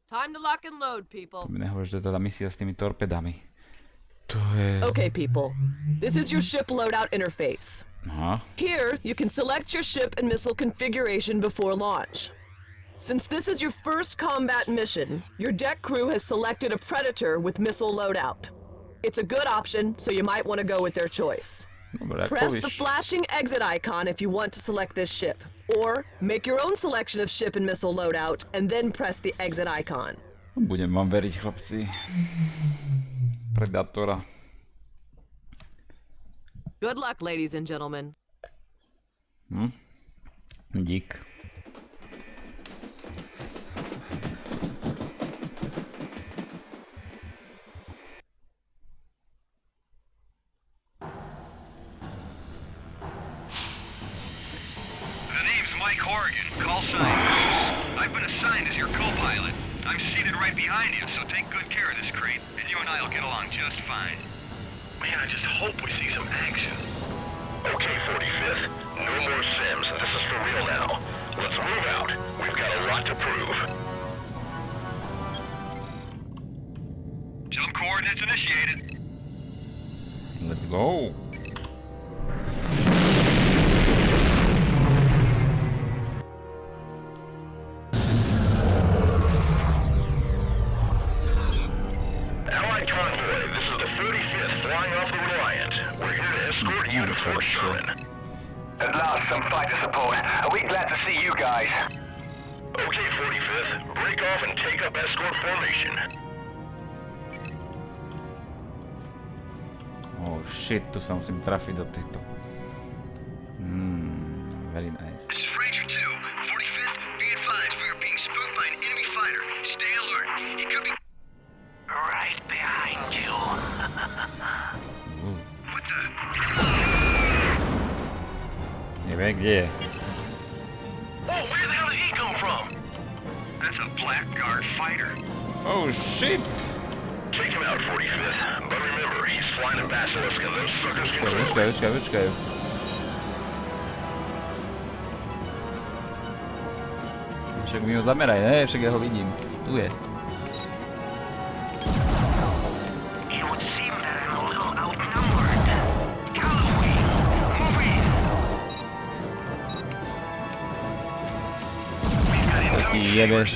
Time to lock and load, people. Mi nehovoríš, že to je tá misia s tými torpedami. To je... Okay, people. This is your ship loadout interface. Aha. Here, you can select your ship and missile configuration before launch. Since this is your first combat mission, your deck crew has selected a Predator with missile loadout. It's a good option, so you might want to go with their choice. Dobre, Press povíš. the flashing exit icon if you want to select this ship, or make your own selection of ship and missile loadout, and then press the exit icon. Budem vám veriť, chlapci. Predatora. Good luck, ladies and gentlemen. Dík. Call sign. I've been assigned as your co-pilot. I'm seated right behind you, so take good care of this crate, and you and I will get along just fine. Man, I just hope we see some action. Okay, 45th. No more Sims. This is for real now. Let's move out. We've got a lot to prove. Jump coordinates initiated. Let's go. Fort Sherman. At last, some fighter support. Are we glad to see you guys? Okay, 45th. Break off and take up escort formation. Oh shit, tu sa musím trafiť do tejto. Very nice. This is Ranger 2. 45th, be advised we are being spooked by an enemy fighter. Stay alert. He could be... Right behind you. What the... Neviem, kde je. Oh, where the hell did he come from? That's a Blackguard fighter. Oh shit! Take him out, 45th. But remember, he's flying a basilisk and those suckers can throw. Počkaj. Však mi ho zameraj, ne? Však ja ho vidím. Tu je. Taký jebeš.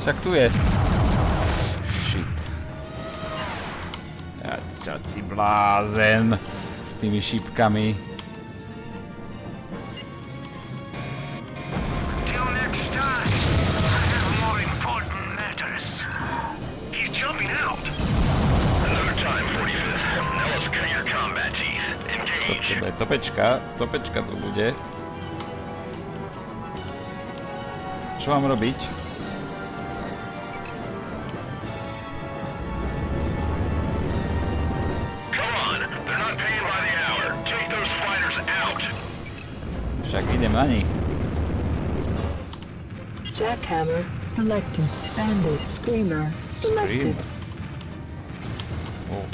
Však tu je. Shit. Ja čo si blázen s tými šípkami. Topečka to bude. Čo mám robiť? Však idem na nich. Jackhammer selected. Bandit Screamer selected. Oh.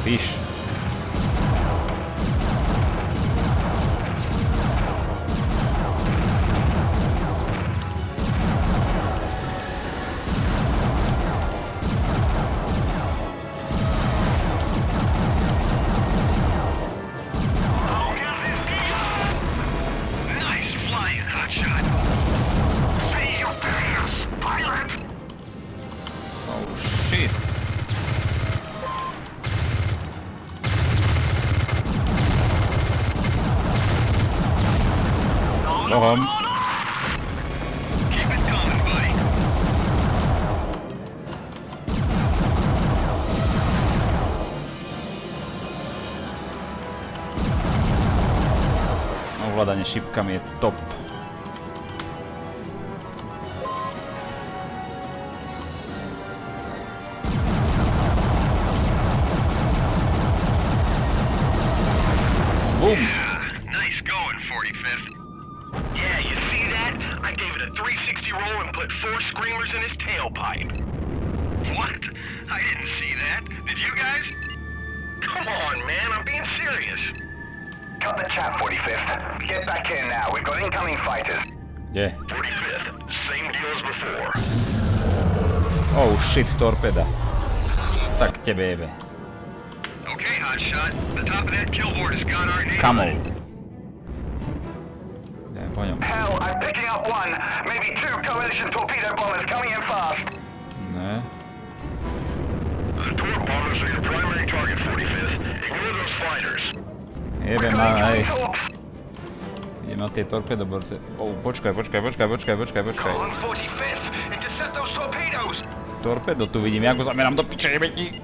Fish. Nohom. Ovládanie šipkami je top. Boom! Nice going, 45th. Yeah, you see that? I gave it a 360 roll and put 4 screamers in his tailpipe. What? I didn't see that. Did you guys? Come on, man, I'm being serious. Cut the chat, 45th. Get back in now. We've got incoming fighters. Yeah. 45th, same deal as before. Oh shit, torpeda. Tak tebe jebe. Okay, hotshot. The top of that kill board has got our name. Come on. Po ňom. Hell, I'm picking up one, maybe 2 coalition torpedo bombers coming in fast. Ne. The torp bombers are your primary target, 45th. Ignore those fighters. Jebem na, hej. Idem na tie torpedoborce. Oh, počkaj. Come on, 45th, intercept those torpedoes. Torpedo tu vidím, ja go zamerám do piče, jebe ti.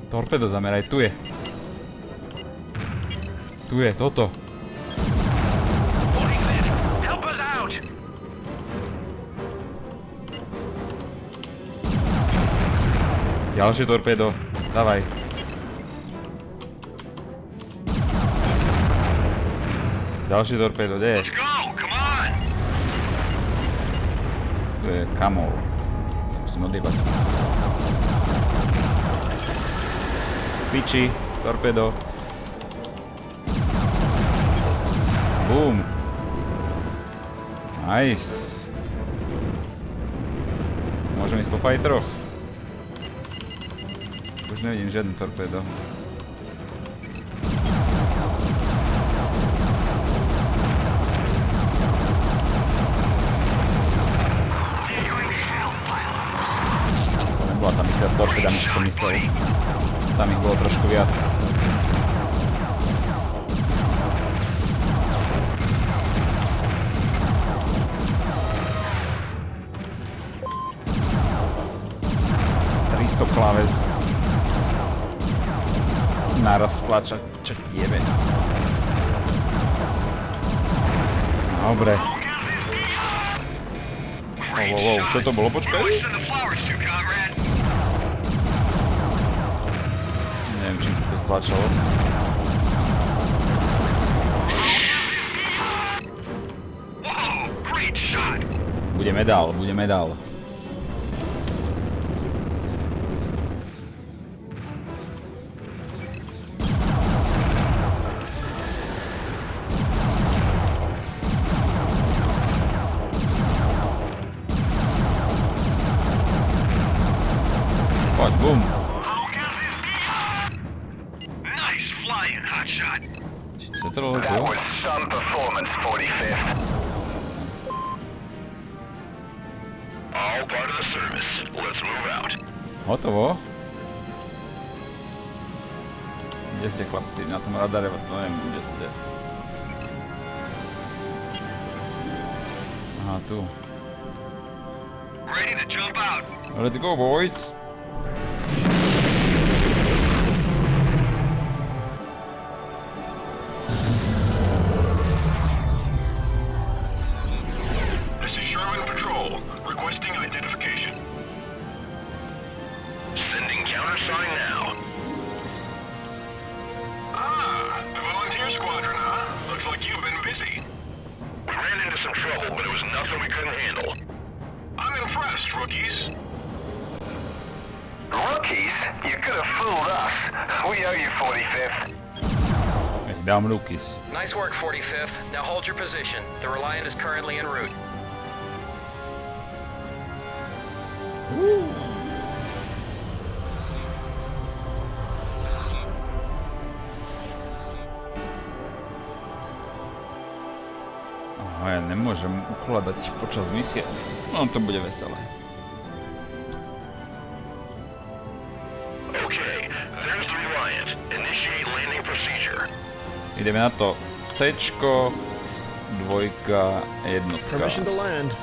Torpedo zameraj, tu je. Tu je, toto. Ďalšie torpedo, dávaj. Ďalšie torpedo, kde je? Tu je kamol. Musím odjebať. Piči, torpedo. Boom. Nice. Môžem ísť po fajtroch. Už nevidím žiadny torpedo. Nebola tá misia s torpedami, čo som myslel. Tam ich bolo trošku viac. Kláves naraz tlača, čo ti jebe. Dobre. Wow, čo to bolo? Počkaj. Neviem, čím sa to stlačalo. Bude medál, bude medál. Poď, bum. Čo to bolo? That was some performance, 45th. All part of the service. Let's move out. Hotovo? Kde ste, chlapci? Na tom radare, to neviem, kde ste. Aha, tu. Ready to jump out. Let's go, boys! This is Sherman Patrol. Requesting identification. Sending countersign now. Ah, the volunteer squadron, huh? Looks like you've been busy. We ran into some trouble, but it was nothing we couldn't handle. I'm impressed, rookies. Rookies? You could have fooled us. We owe you, 45th. Dám Lucas. Nice work, 45th. Now hold your position. The Reliant is currently en route. Aha, ja nemôžem ukladať počas misie. No, to bude veselé. Okay, there's the Reliant. Initiate landing procedure. Ideme na to. C-čko, dvojka, jednotka. Permission to land.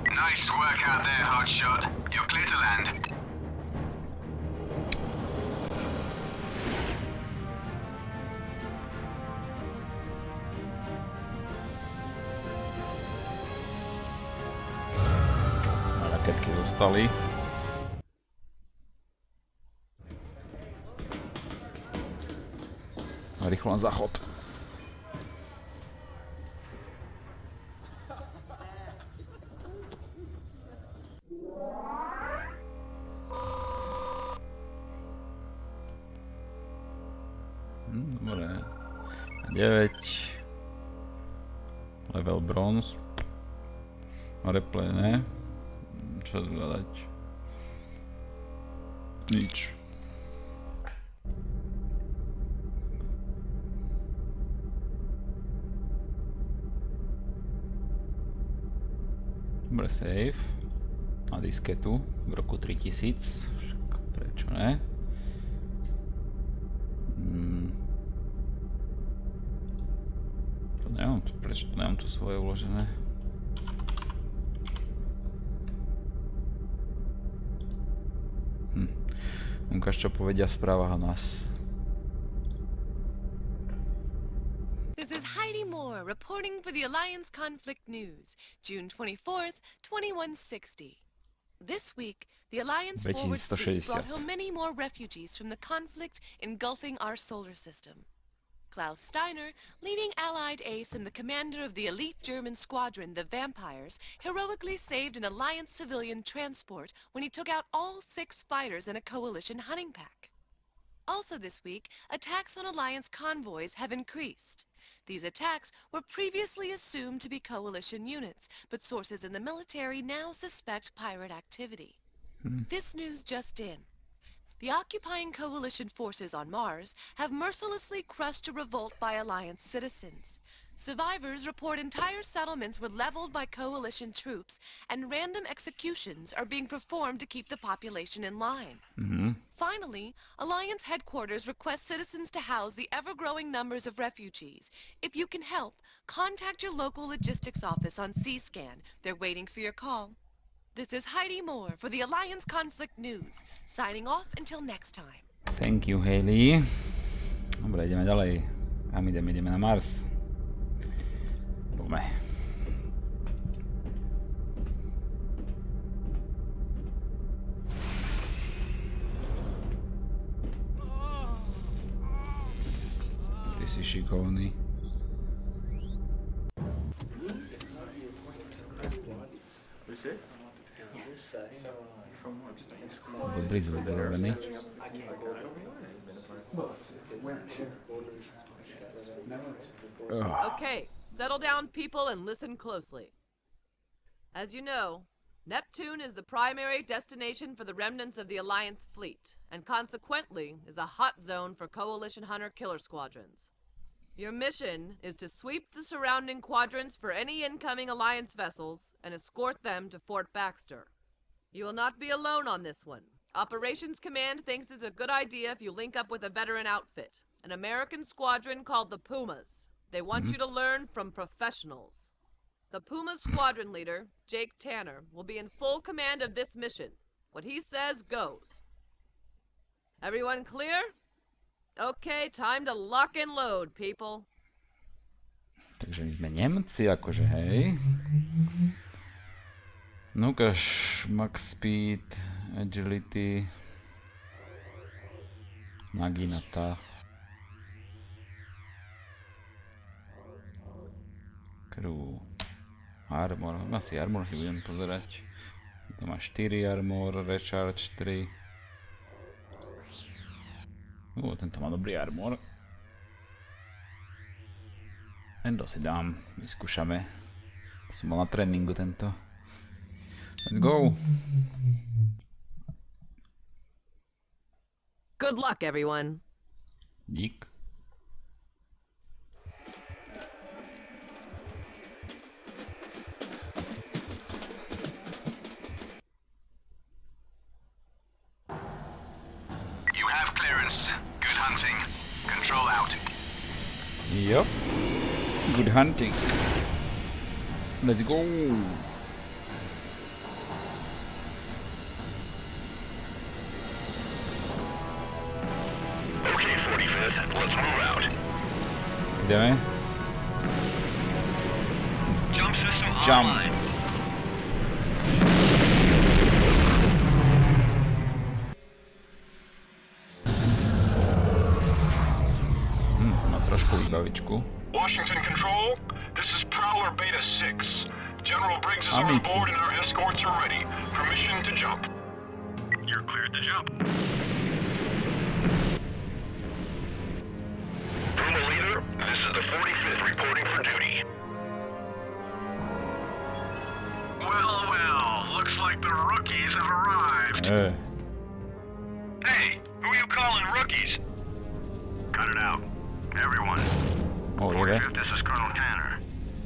Nice work out there, hotshot. You're clear to land. Raketky zostali. Rýchlo na záchod. Dobre. 9. Level bronze. Replay, ne? Čo zadať? Nič. Dobre, save. Na disketu v roku 3000. Prečo ne? Neviem, prečo to nemám tu svoje uložené. Ukáž, čo povedia v správach o nás. This is Heidi Moore reporting for the Alliance Conflict News, June 24th, 2160. This week, the Alliance Forward Fleet brought home many more refugees from the conflict engulfing our solar system. Klaus Steiner, leading Allied ace and the commander of the elite German squadron, the Vampires, heroically saved an Alliance civilian transport when he took out all 6 fighters in a coalition hunting pack. Also this week, attacks on Alliance convoys have increased. These attacks were previously assumed to be coalition units, but sources in the military now suspect pirate activity. This news just in. The occupying coalition forces on Mars have mercilessly crushed a revolt by Alliance citizens. Survivors report entire settlements were leveled by coalition troops, and random executions are being performed to keep the population in line. Finally, Alliance headquarters request citizens to house the ever-growing numbers of refugees. If you can help, contact your local logistics office on C-Scan. They're waiting for your call. This is Heidi Moore for the Alliance Conflict News, signing off until next time. Thank you, Hailey. Dobre, ideme ďalej. Kam ideme? Ideme na Mars. Poďme. Ty si šikovný. Dobrý zvuk vyrobený. Okay, settle down, people, and listen closely. As you know, Neptune is the primary destination for the remnants of the Alliance fleet, and consequently is a hot zone for Coalition hunter-killer squadrons. Your mission is to sweep the surrounding quadrants for any incoming Alliance vessels and escort them to Fort Baxter. You will not be alone on this one. Operations Command thinks it's a good idea if you link up with a veteran outfit, an American squadron called the Pumas. They want you to learn from professionals. The Puma squadron leader, Jake Tanner, will be in full command of this mission. What he says goes. Everyone clear? Okay, time to lock and load, people. Takže my sme Nemci, akože hej. No ukáž max speed, agility, naginata. Crew. Armor, asi armor si budem pozerať. To má 4 armor, recharge 3. Tento má dobrý armor. Tento si dám, vyskúšame. Som mal na tréningu tento. Let's go! Good luck, everyone. Dík. You have clearance. Good hunting. Control out. Yup. Good hunting. Let's go! Okay, 45th. Let's move out. Ideme? Jump system Jump. online. Má trošku výbavičku. Washington Control, this is Prowler Beta 6. General Briggs is on board and our escorts are ready. Permission to jump. You're cleared to jump. Puma Leader, this is the 45th reporting for duty. Well, looks like the rookies have arrived. Hey, who are you calling rookies? Cut it out. Everyone. Oh, yeah. 45th, this is Colonel Tanner.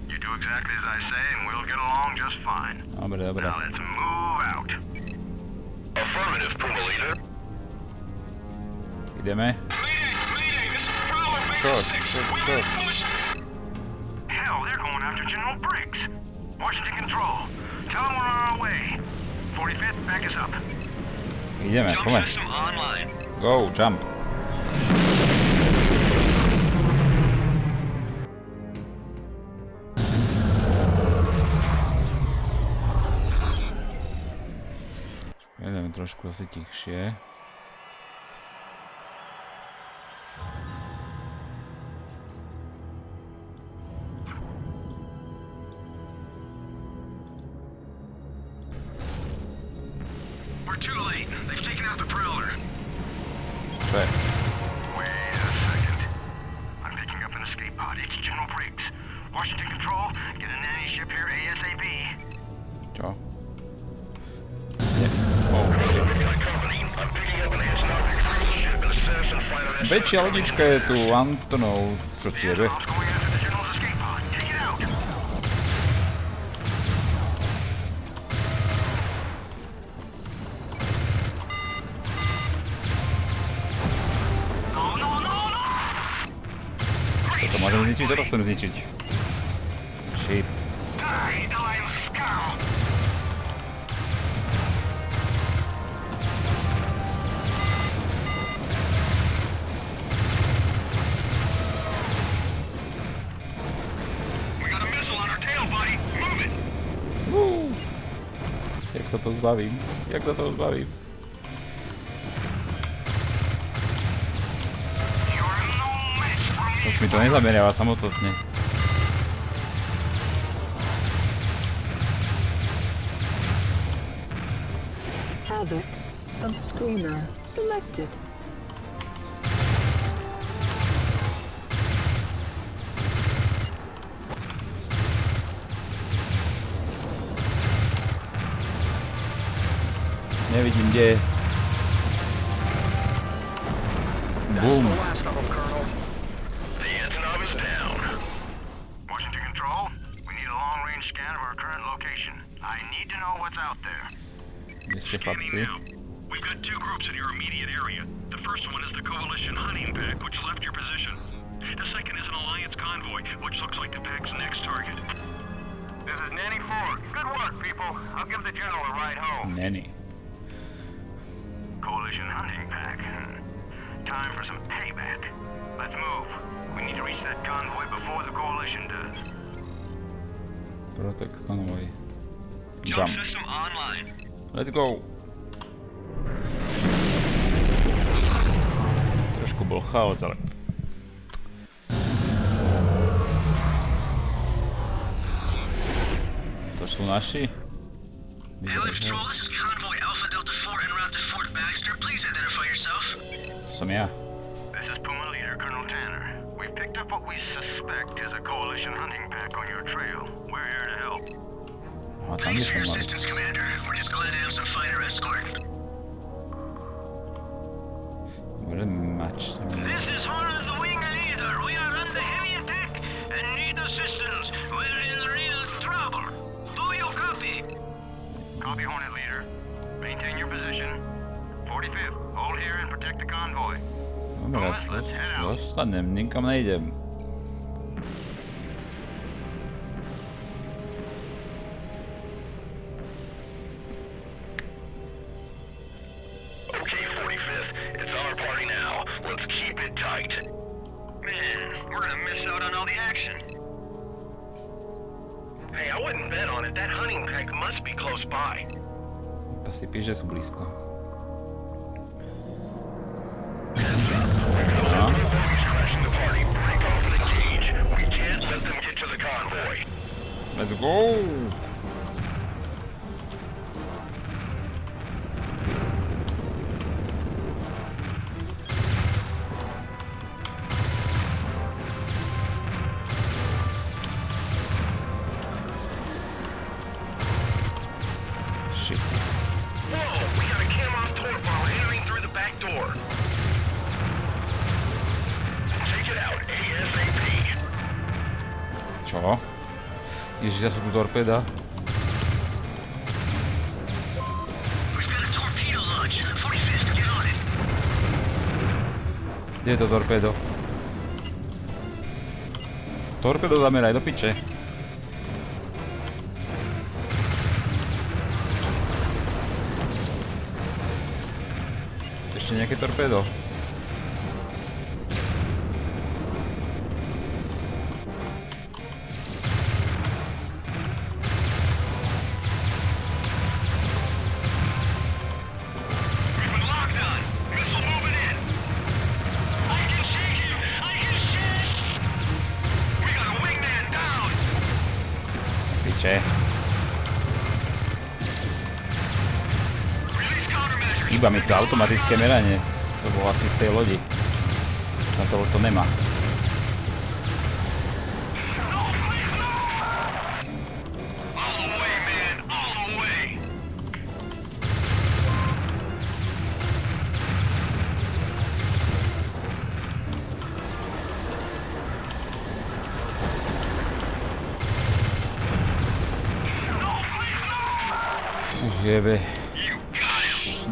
You do exactly as I say and we'll get along just fine. Dobre. Now let's move out. Affirmative, Puma Leader. Ideme. Short. Hell, they're going after General Briggs. Washington Control, tell them we're on our way. 45th, back us up. Ideme, Jump poďme. system online. Go, jump. Ideme trošku asi tichšie. We're too late. They've taken out the Prowler. Čo je? Wait a second. I'm picking up an escape pod. It's General Briggs. Washington Control, get an any ship here ASAP. Čo? Oh, shit. Väčšia lodička je tu Antonov. Čo si jebe? Toto môžem zničiť, toto chcem zničiť. Shit. sa to zbavím? Jak sa to zbavím? Už mi to nezameriava samostatne. Havoc of Screamer selected. Nevidím, kde je. Boom. The Antonov is down. Washington Control, we need a long-range scan of our current location. I need to know what's out there. Kde ste, chlapci? We've got two groups in your immediate area. The first one is the Coalition hunting pack, which left your position. The second is an Alliance convoy, which looks like the pack's next target. This is Nanny 4. Good work, people. I'll give the General a ride home. Nanny. Coalition hunting pack. Time for some payback. Let's move. We need to reach that convoy before the Coalition does. Protect convoy. Jump Jump. system online. Let's go. Trošku bol chaos, ale... To sú naši? Allied Patrol, this is Convoy Alpha Delta 4 en route to Fort Baxter. Please identify yourself. Som ja. This is Puma Leader, Colonel Tanner. We've picked up what we suspect is a Coalition hunting pack on your trail. We're here to help. Thanks for your assistance, Commander. We're just glad to have some fighter escort. Very much. This is Hornet the Wing Leader. We are under heavy attack and need assistance. We're in real trouble. Do you copy? Copy, Hornet Leader. Maintain your position. 45th, hold here and protect the convoy. Dobre, dostanem, nikam nejdem. Okay, 45th, it's our party now. Let's keep it tight. Man, we're gonna miss out on all the action. Hey, I wouldn't bet on it. That hunting pack must be close by. To si píš, že sú blízko. Let's go! Shit. Whoa, we got a cam-off torp bomber entering through the back door. Take it out, ASAP. Čo? Ježiš, ja sú tu torpéda. Kde je to torpédo? Torpédo zameraj do piče. Ešte nejaké torpédo. Chýba mi to automatické meranie. To bolo asi v tej lodi. Na to nemá. Jebe.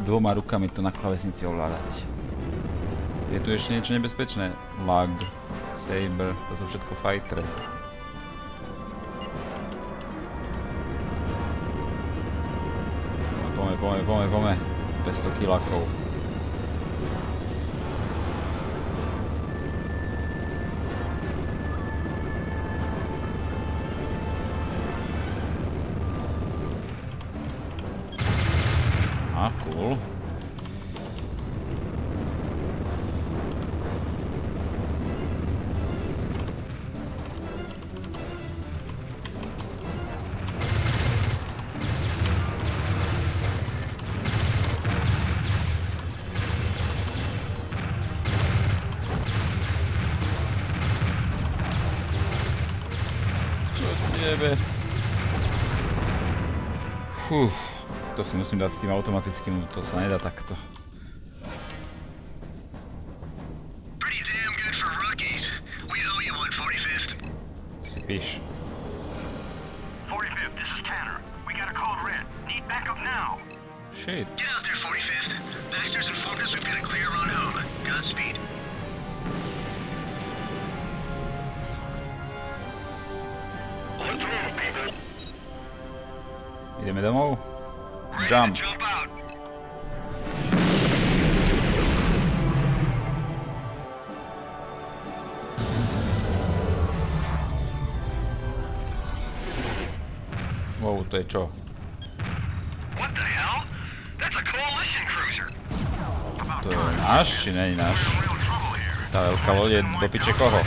Dvoma rukami to na klávesnici ovládať. Je tu ešte niečo nebezpečné. Lag, Saber, to sú všetko fightere. Poďme. 500 kilákov. Aha, cool. To si musím dať s tým automatickým, to sa nedá takto. Si píš. 45th, this is Tanner. We got a code red. Need backup now. Shit. Get out there, 45th. Baxter's informed us we've got a clear run home. Godspeed. Let's move, people. Ideme domov. Jump. Jump out. Wow, to je čo? What the hell? That's a coalition cruiser. To je náš, či není náš? Tá veľká loď je do piče koho?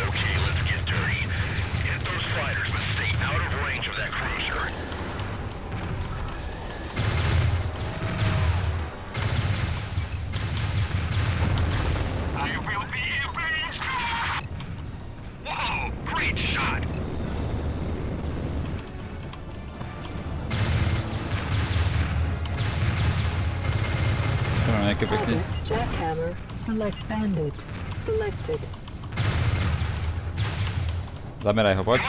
Okay, let's get dirty. Hit those fighters, but stay out of range of that cruiser. How you feeling, BMPs? Whoa, great shot. Nejaké pekne. Jackhammer. Select bandit. Selected. Zameraj ho, poď.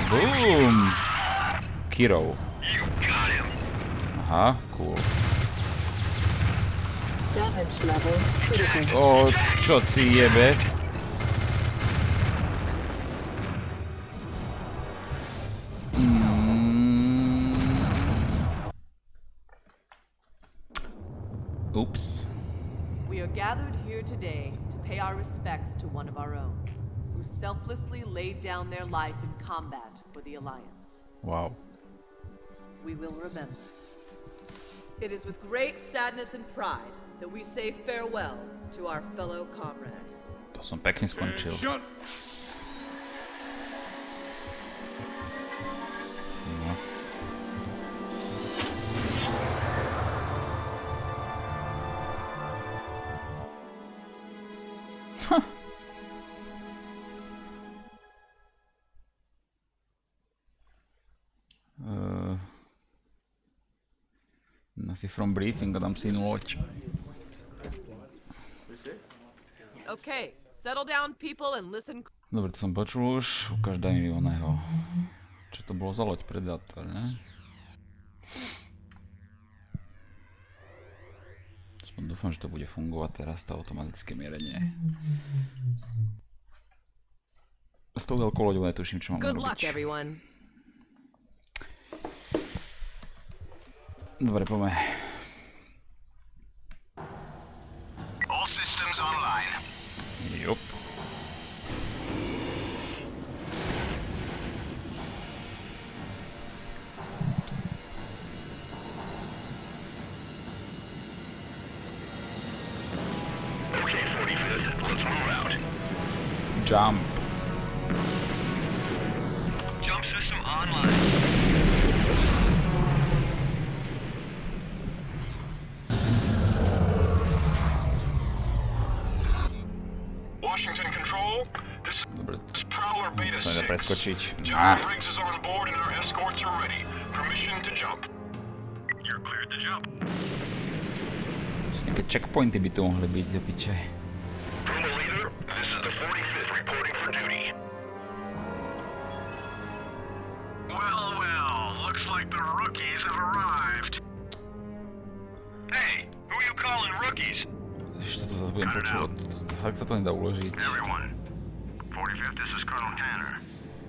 Boom! Kirov. Aha, cool. Damage level critical. O, čo si jebe? Oops. We are gathered here today to pay our respects to one of our own, who selflessly laid down their life in combat for the Alliance. Wow. We will remember. It is with great sadness and pride that we say farewell to our fellow comrade. To som pekne skončil. No. Asi from briefing a dám si inú loď. Okay, settle down people and listen. Dobre, to som počul už. Ukáž, daj mi oného. Čo to bolo za loď? Predator, ne? Aspoň dúfam, že to bude fungovať teraz, to automatické mierenie. S tou veľkou loďou netuším, čo mám Good luck, robiť. everyone. Dobre, poďme. All systems online. Jup. Okay, 45th, let's move out. Jump. Jump system online. Washington Control, this Dobre, is Prowler Beta sa nedá 6. preskočiť. John Briggs is on board and our escorts are ready. Permission to jump. You're cleared to jump. Nejaké checkpointy by tu mohli byť, do piče. Promo leader, this is the 45th reporting for duty. Well, looks like the rookies have arrived. Hey, who are you calling rookies? Ešte to zase budem počúvať. Fakt sa to nedá uložiť. Everyone, 45th, this is Colonel Tanner.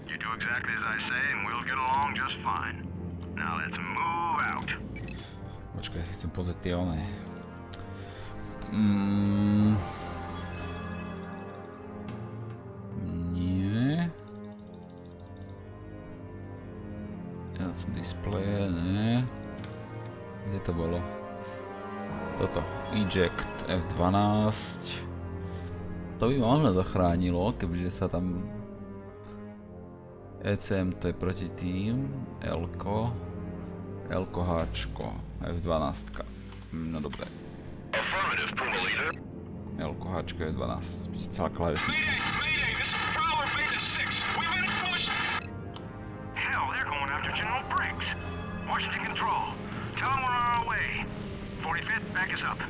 You do exactly as I say and we'll get along just fine. Now let's move out. Počkaj, ja si chcem pozrieť tie oné. Display, ne. Kde to bolo? Toto. Eject F12. To by ma možno zachránilo, kebyže sa tam... ECM to je proti tým. L-ko. L-ko, H-ko. F12. No dobre. L-ko, H-ko, F12. Celá klávesnica. Hell, they're going after General Briggs. Washington Control. Tell them we're on our way. 45th, back us up.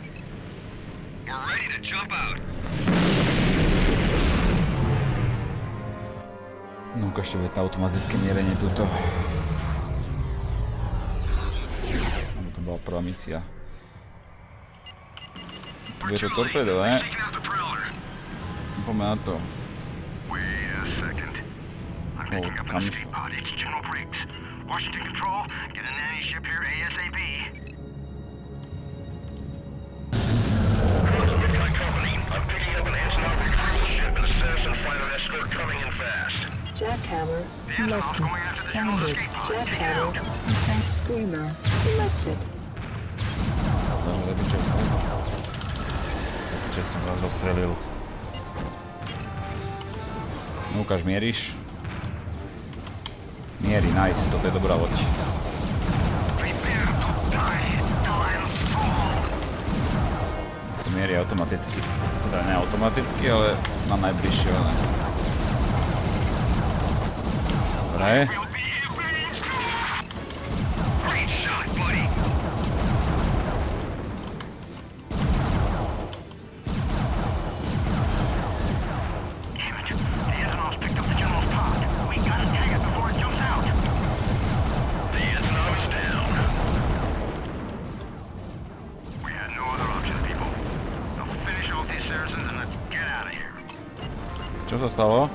We're ready to jump out. No ukážte, bude to automatické mierenie tuto. To bola prvá misia. Tu bude to torpedo, ne? Poďme na to. Tam už... Washington Control, get a nanny ship here ASAP. My company, I'm picking up an anti-army cruise ship and a citizen fighter escort coming in fast. Jackhammer, selected. Bandit, Jackhammer, and Screamer, selected. Že som vás zastrelil. No ukáž, mieríš? Mierí, nice, toto je dobrá loď. To mierí automaticky. Teda ne automaticky, ale na najbližšie, ne? Dobre. Čo sa stalo?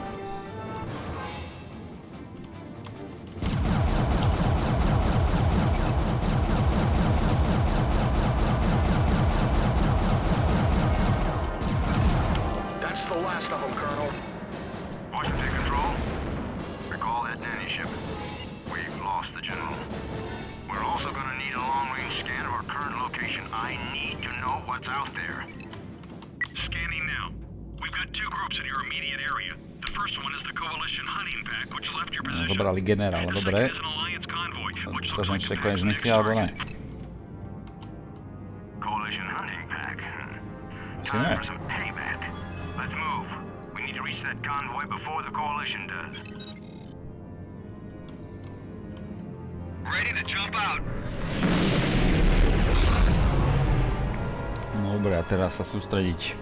That's the last of them, Colonel. Washington Control, recall that nanny ship. We've lost the general. We're also going to need a long-range scan of our current location. I need to know what's out there. Scanning now. We've got two groups in your immediate area. The first one is the Coalition hunting pack, which left your position. Zobrali generála, dobre. To som ešte koniec misia, alebo ne? Coalition hunting pack. Asi Time ne. for some payback. Let's move. We need to reach that convoy before the Coalition does. Ready to jump out. No dobre, a teraz sa sústrediť.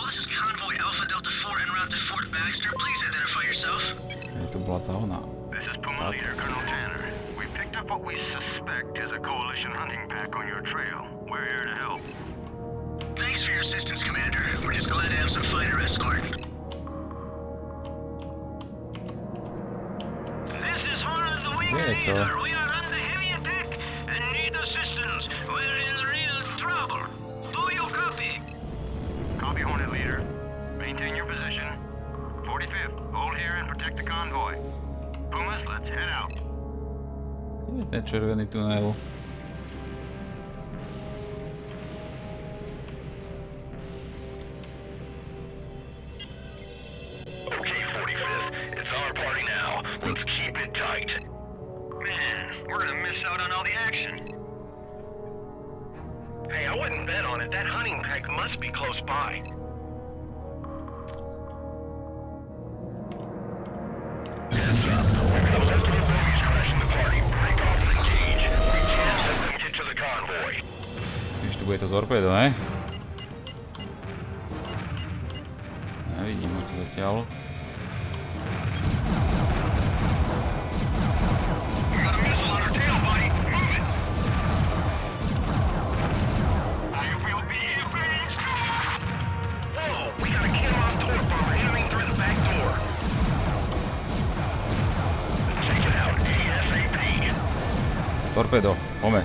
This is Convoy Alpha Delta 4 en route to Fort Baxter. Please identify yourself. To bola tá ona. This is Puma Leader, Colonel Tanner. We picked up what we suspect is a Coalition hunting pack on your trail. We're here to help. Thanks for your assistance, Commander. We're just glad to have some fighter escort. This is Hornet the Wing Leader. We are under heavy attack and need assistance. We're in real trouble. Do you copy? Copy, Hornet Leader. Maintain your position. 45th, hold here and protect the convoy. Pumas, let's head out. Je ten červený tunel. Okay, 45th, it's our party now. Let's keep it tight. Man, we're gonna miss out on all the action. Hey, I wouldn't bet on it. That hunting pack must be close by. Heads up. Those escort bogies crashing the party. Break off and engage. We can't let them get to the convoy. Ešte bude to torpedo, ne? Nevidím ho tu zatiaľ. Torpedo, poďme.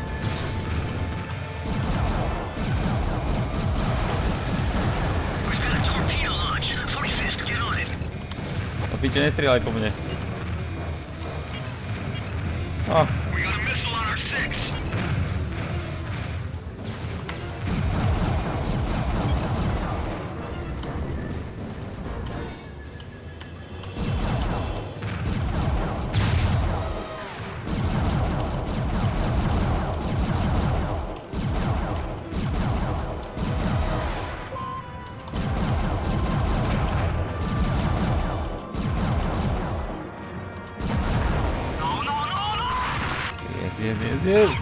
We've got a torpedo launch. piče, nestrieľaj po mne. Oh. We got a missile on our 6. Yes.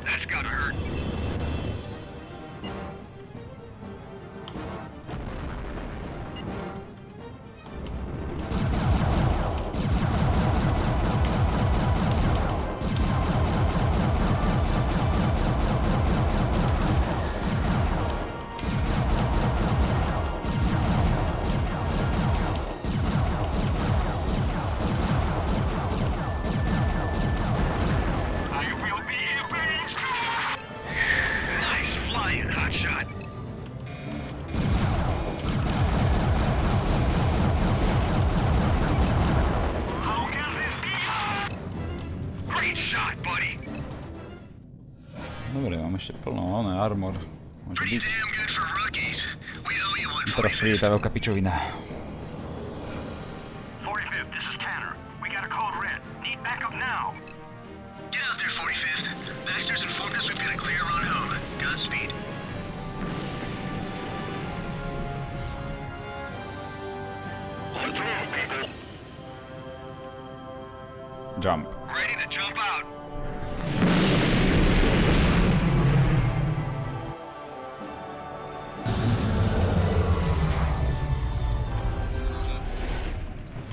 That's gotta hurt. Dobre, mám ešte plno, oné, armor. Môže byť. Teraz príde tá veľká pičovina. 45th, this is Tanner. We got a code red. Need backup now. Get out there, 45th. Baxter's informed us we've got a clear run home. Godspeed. Let's move, people. Jump. Ready to jump out.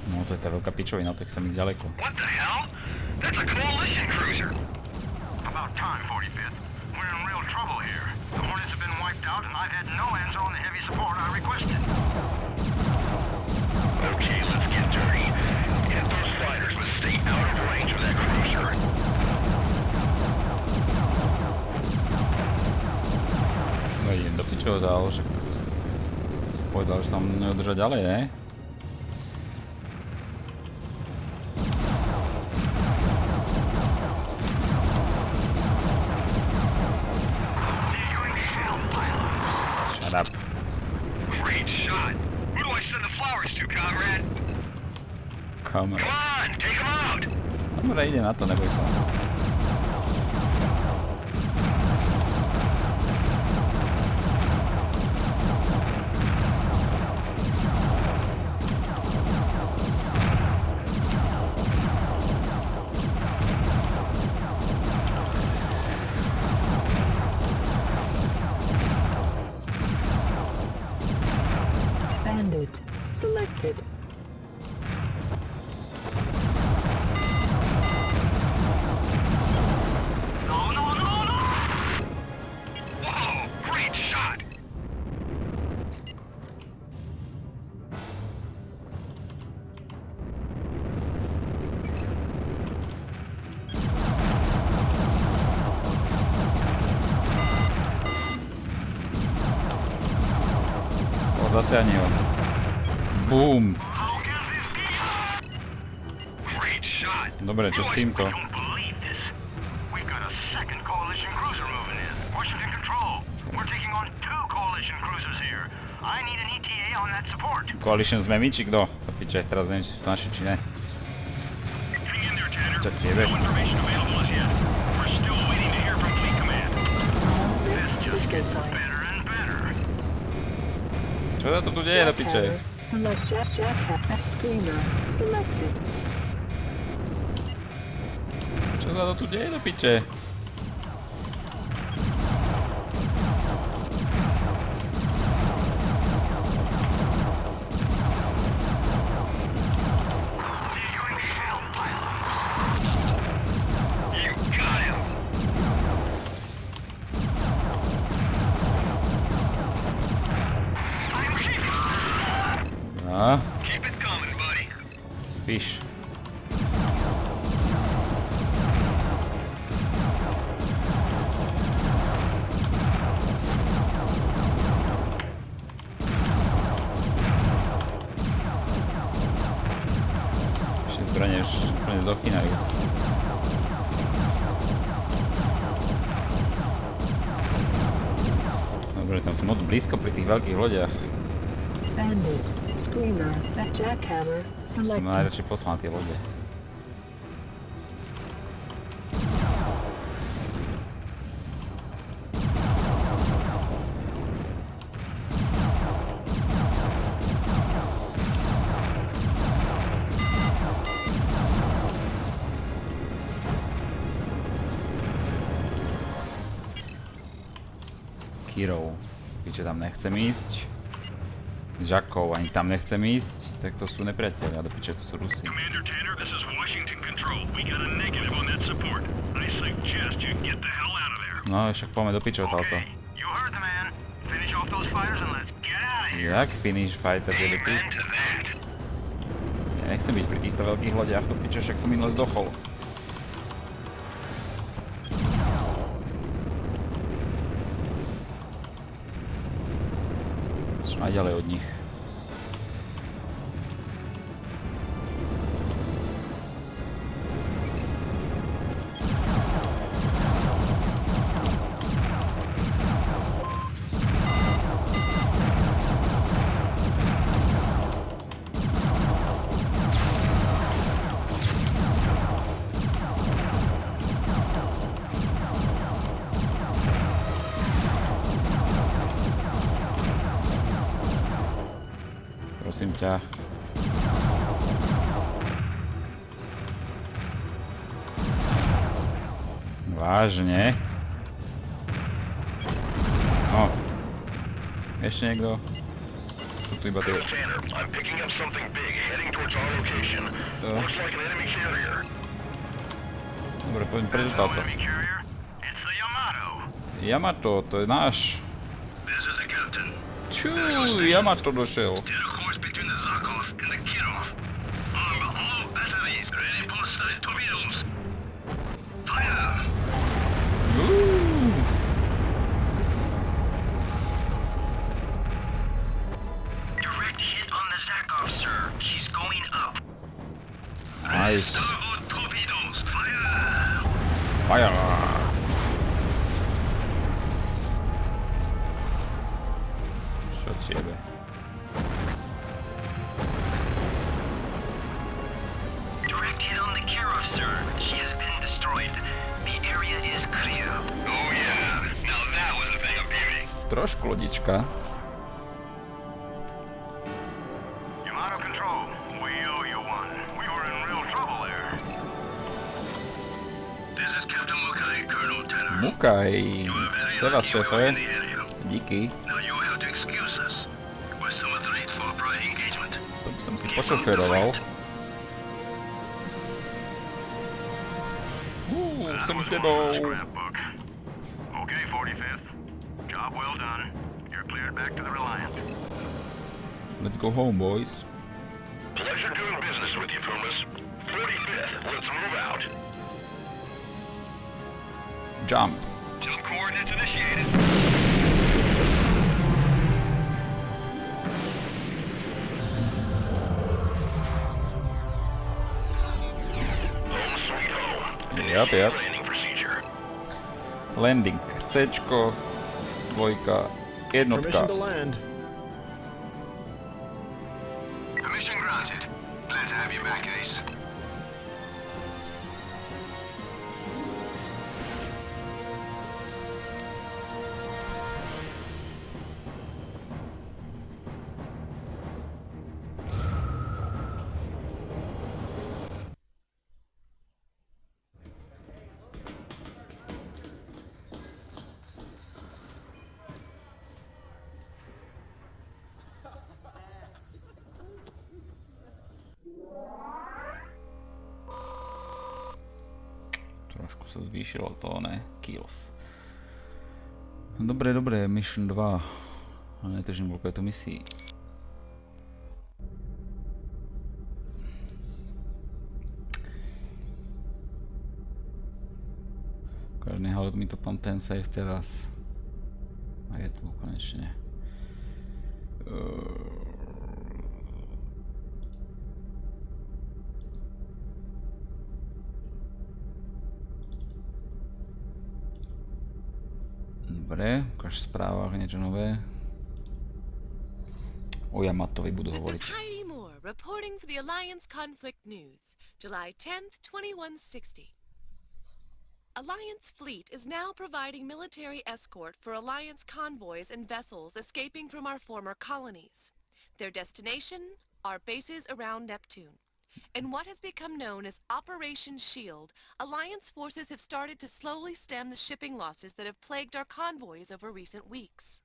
No to je tá veľká pičovina, tak sa mi ďaleko. What the hell? That's a coalition cruiser. About time, 45th. We're in real trouble here. The Hornets have been wiped out, and I've had no hands on the heavy support I requested. Okay, let's get dirty. Hit those fighters, but stay out of range of that cruiser. No idem do pičov dál, že povedal, že sa mám neudržať ďalej, ne? Shut up. Great shot. Who do I send the flowers to, comrade? Come on, take them out. Dobre, ide na to, neboj sa. Bandit selected. Whoa, great shot. O, zasiahni ho. Boom. Great shot. Dobre, čo s týmto? We've got a second coalition cruiser moving in. Washington Control. We're taking on 2 coalition cruisers here. I need an ETA on that support. Coalition sme my, či kto? To piče, teraz neviem, či sú naši, či ne. Čo tiebe? Čo sa to tu deje, do piče? Select Jackhammer Screamer selected. Čo sa to tu deje, do piče? A? Keep it coming, buddy. Píš. Ešte zbrane už úplne dochynajú. Dobre, tam sú moc blízko pri tých veľkých loďach. Bandit, Screamer, Jackhammer, Som selected. najradšej poslal na tie lode. Kirov. Keďže tam nechcem ísť. Žakov ani tam nechcem ísť. Tak to sú nepriatelia, do piče, to sú Rusi. Commander Tanner, this is Washington Control. We got a negative on that support. I suggest you get the hell out of there. No, však poďme do pičov táto. You heard the man. Finish off those fighters and let's get out of here. Jak finish fighter, že ty? Ja nechcem byť pri týchto veľkých lodiach, do piče, však som minule zdochol. Som aj ďalej od nich. Prosím ťa. Vážne? No. Ešte niekto? Sú tu iba tie... Tanner, I'm picking up something big heading towards our location. Looks like an enemy carrier. Dobre, poďme preč táto. Yamato, to je náš. This is the captain. Čú, Yamato došiel. Steer a course between the Zarkov and the Kirov. Arm all batteries. Ready for side torpedoes. Fire! Direct hit on the Zarkov, sir. She's going up. Nice. Starboard torpedoes. Fire! Fire! Čo ciebe? Direct hit on the Kirov, sir. She has been destroyed. The area is clear. Oh yeah. Now that was a thing of beauty. Trošku lodička. Yamato Control, we owe you one. We were in real trouble there. This is Captain Mukai, Colonel Tanner. Mukaj. Seva šéfe. Díky. Now you have to excuse us. We're somewhat late for a prior engagement. To by som si pošoferoval. Som s tebou. Okay, 45th. Job well done. You're cleared back to the Reliant. Let's go home, boys. Pleasure doing business with you, Pumas. 45th, let's move out. Jump. Jump coordinates initiated. Home sweet home. Yep. Landing procedure. Landing. C-čko. Dvojka. Jednotka. land. Permission granted. Glad to have you back, Ace. Trošku sa zvýšilo to, ne? Kills. Dobre, Mission 2. Ale netužím, koľko je to misií. nehal mi to tam ten save teraz. A je tu konečne. Dobre, ukáž v správach niečo nové. O Yamatovi budú hovoriť. This is Heidi Moore, reporting for the Alliance Conflict News, July 10th, 2160. Alliance fleet is now providing military escort for Alliance convoys and vessels escaping from our former colonies. Their destination, our bases around Neptune. In what has become known as Operation SHIELD, Alliance forces have started to slowly stem the shipping losses that have plagued our convoys over recent weeks.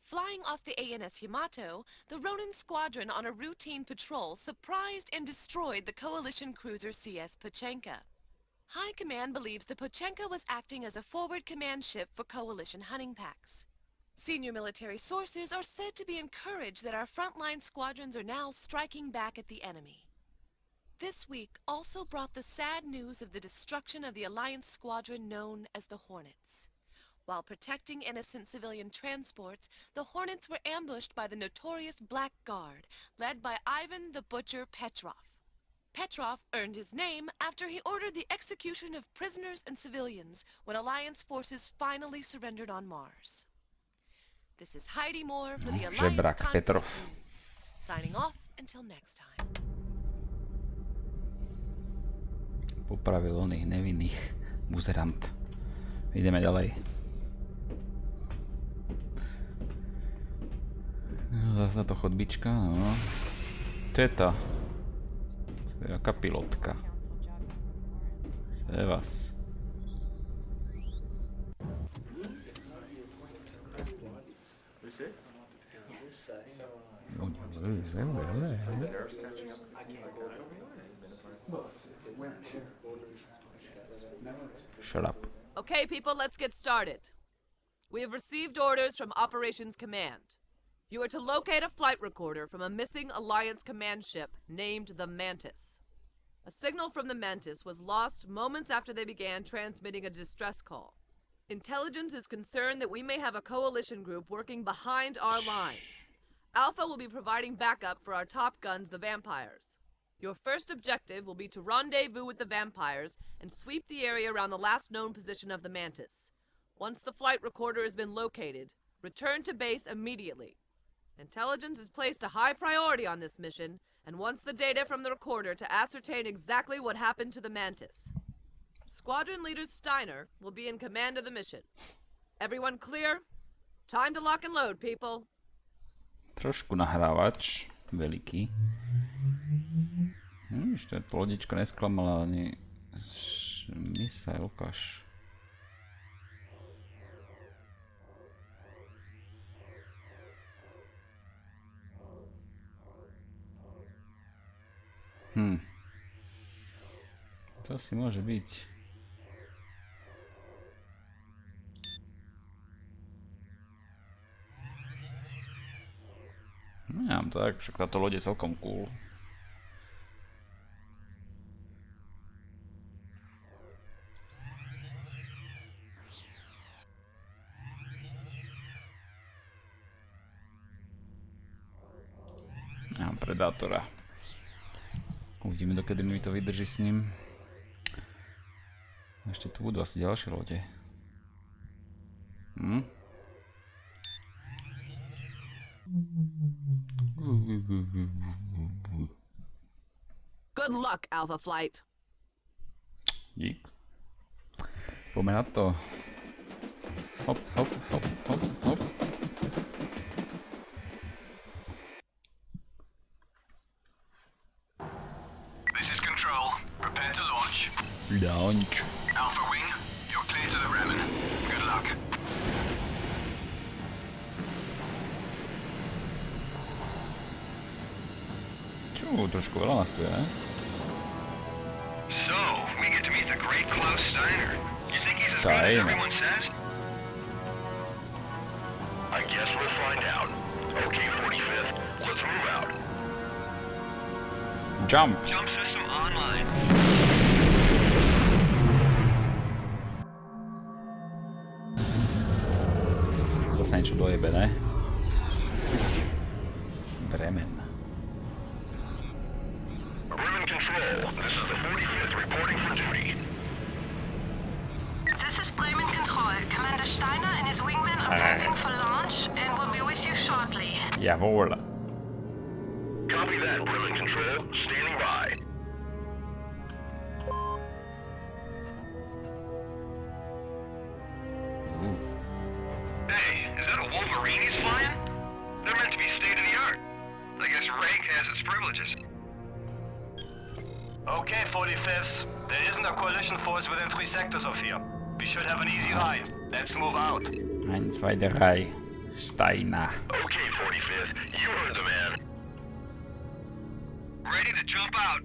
Flying off the ANS Yamato, the Ronin squadron on a routine patrol surprised and destroyed the coalition cruiser CS Pachenka. High Command believes the Pachenka was acting as a forward command ship for coalition hunting packs. Senior military sources are said to be encouraged that our frontline squadrons are now striking back at the enemy. This week also brought the sad news of the destruction of the Alliance squadron known as the Hornets. While protecting innocent civilian transports, the Hornets were ambushed by the notorious Black Guard, led by Ivan the Butcher Petrov. Petrov earned his name after he ordered the execution of prisoners and civilians when Alliance forces finally surrendered on Mars. This is Heidi Moore for the Alliance Conflict News. Signing off until next time. Popravil oných nevinných buzerant. Ideme ďalej. Zase to chodbička, no. To je tá. To je jaká pilotka. To je vás. Shut up. Okay, people, let's get started. We have received orders from Operations Command. You are to locate a flight recorder from a missing Alliance command ship named the Mantis. A signal from the Mantis was lost moments after they began transmitting a distress call. Intelligence is concerned that we may have a coalition group working behind our lines. Alpha will be providing backup for our top guns, the Vampires. Your first objective will be to rendezvous with the Vampires and sweep the area around the last known position of the Mantis. Once the flight recorder has been located, return to base immediately. Intelligence has placed a high priority on this mission and wants the data from the recorder to ascertain exactly what happened to the Mantis. Squadron Leader Steiner will be in command of the mission. Everyone clear? Time to lock and load, people. Trošku nahrávač, veľký. Ešte to lodičko nesklamala ani misail, ukáž. To asi môže byť. Neviem tak, však táto loď je celkom cool. Mám Predátora. Uvidíme, dokedy mi to vydrží s ním. Ešte tu budú asi ďalšie lode. Good luck, Alpha Flight. Dík. Poďme na to. Hop, hop, hop, hop, hop. This is Control. Prepare to launch. Launch. Alpha Wing, you're clear to the Raven. Good luck. Trošku veľa nás tu je, ne? So, we get to meet the great Klaus Steiner. You think he's as good as everyone says? I guess we'll find out. Okay, 45th, let's move out. Jump! Jump system online. sa niečo dojebe, ne? Bremen. Bremen Control, this is the 45th reporting for duty. This is Bremen Control. Commander Steiner and his wingmen are prepping for launch and will be with you shortly. Jawohl. Copy that, Bremen Control. Standing by. Hey, is that a Wolverine he's flying? They're meant to be state-of-the-art. I guess rank has its privileges. Okay, 45th. There isn't a coalition force within 3 sectors of here. We should have an easy ride. Let's move out. 1, 2, 3. Steiner. Okay, 45th. You heard the man. Ready to jump out.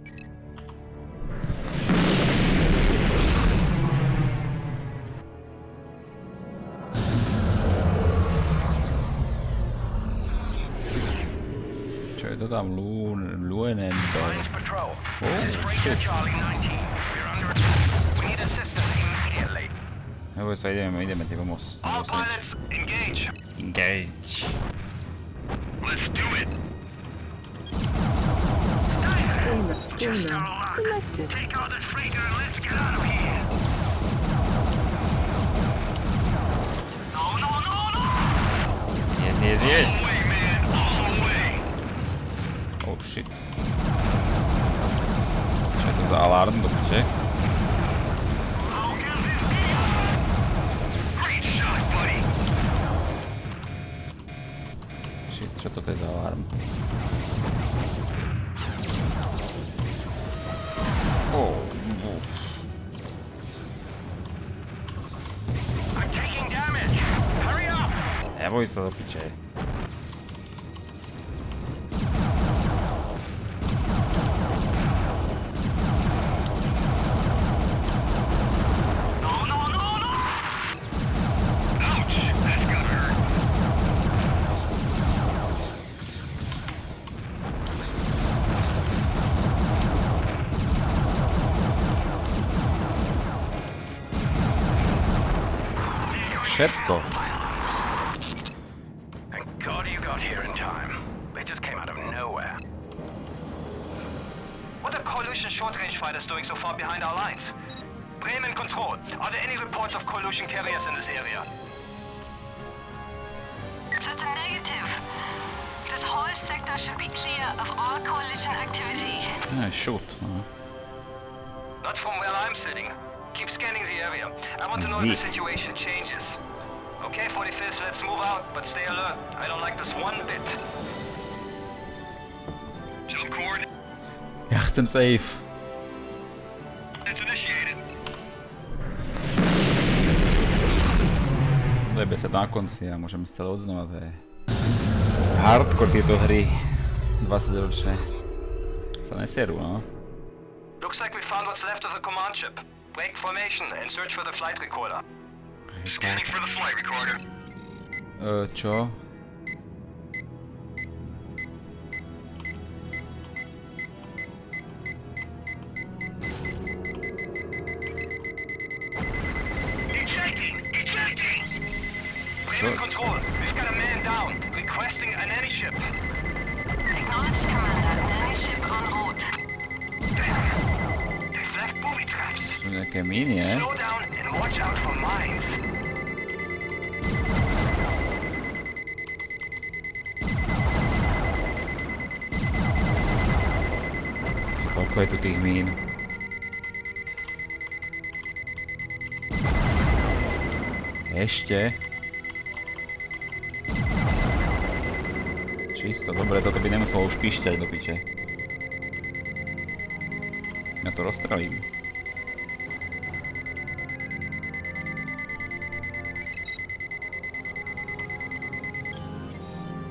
Čo je to tam? Luenendo. Alliance Patrol. This is Breaker Charlie 19. We're under attack. We need assistance immediately. Evo sa ideme ti pomôcť. All pilots, engage. Engage. Let's do it. Screamer. Selected. Take out the freighter and let's get out of here. No. Yes. All the way, man. All the way. Oh shit. Čo je to za alarm, dobře? Great shot, buddy. Shit, čo to je za alarm? I'm taking damage. Hurry up. Neboj sa do piče. Všetko. Thank God you got here in time. They just came out of nowhere. What are coalition short-range fighters doing so far behind our lines? Bremen Control, are there any reports of coalition carriers in this area? That's a negative. This whole sector should be clear of all coalition activity. Shoot. Not from where I'm sitting. Keep scanning the area. I want to know if the situation changes. Okay, 45th, let's move out, but stay alert. I don't like this one bit. Jump cord. Ja chcem save. It's initiated. Dojebe sa na konci a môžem stále odznova, to je hardcore tieto hry. 20-ročné. Sa neserú, no? Looks like we found what's left of the command ship. Break formation and search for the flight recorder. Scanning for the flight recorder. Čo? Ejecting! Bremen Control, we've got a man down, requesting a nanny ship. Acknowledged, Commander. Nanny ship en route. They've left booby traps. Sú nejaké míny, ne? Slow down and watch out for mines. Koľko je tu tých mín? Ešte. Čisto, dobre, toto by nemuselo už píšťať do piče. Ja to rozstrelím.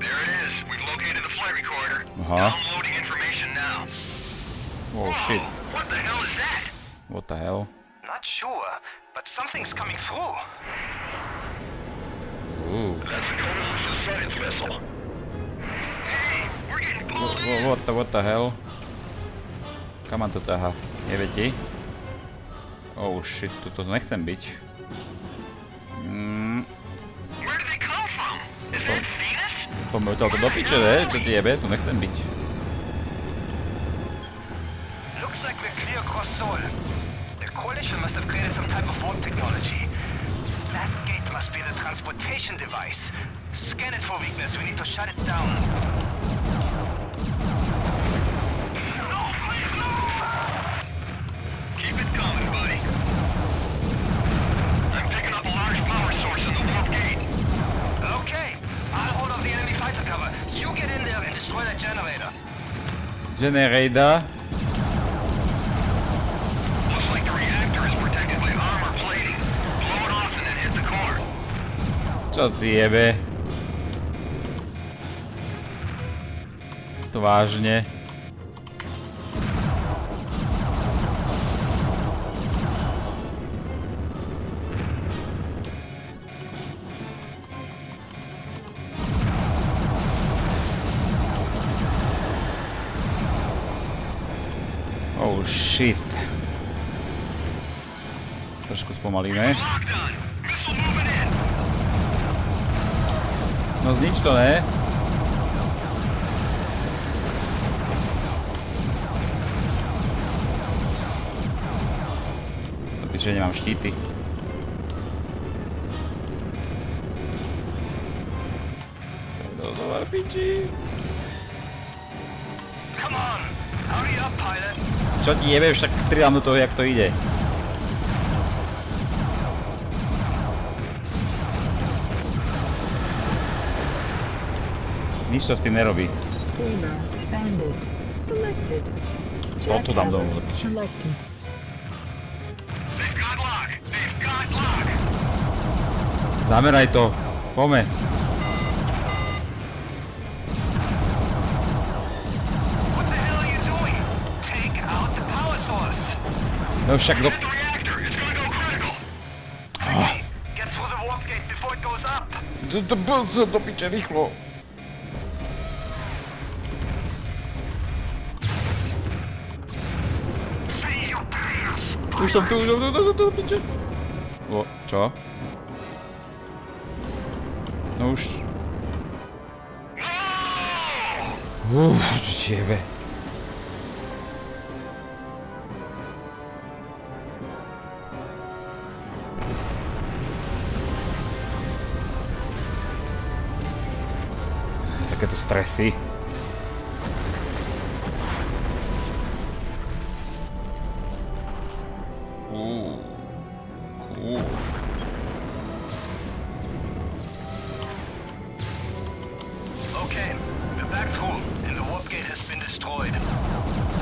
There it is. We've located the flight recorder. Aha. Downloading information now. Oh shit. What the hell is that? What the hell? Not sure, but something's coming through. Ooh. That's a coalition science vessel. Hey, we're getting pulled in. What the hell? Kam ma to ťaha? Jebe ti? Oh shit, tuto nechcem byť. Where did they come from? Poďme to do piče, ne? Čo ti jebe? Tu nechcem byť. Looks like we're clear across Seoul. The coalition must have created some type of warp technology. That gate must be the transportation device. Scan it for weakness. We need to shut it down. No, please, no! Keep it coming, buddy. I'm picking up a large power source on the warp gate. Okay, I'll hold off the enemy fighter cover. You get in there and destroy that generator. Generator. Looks like the reactor is protected by armor plating. Blow it off and then hit the core. Čo si jebe? To vážne. Oh shit. Trošku spomalíme. No znič to, ne? To piče, nemám štíty. To je piči. Come on, hurry up, pilot. Čo ti jebe, však strieľam do toho, jak to ide. Nič to s tým nerobí. Screamer, bandit, selected. To tu dám domů, do piči. Selected. Zameraj to. Pome. No však do... Do piče, rýchlo. Už som tu, do piče. O, čo? No už... Čo jebe. Takéto stresy. Cool. Okay, we're back home, and the warp gate has been destroyed.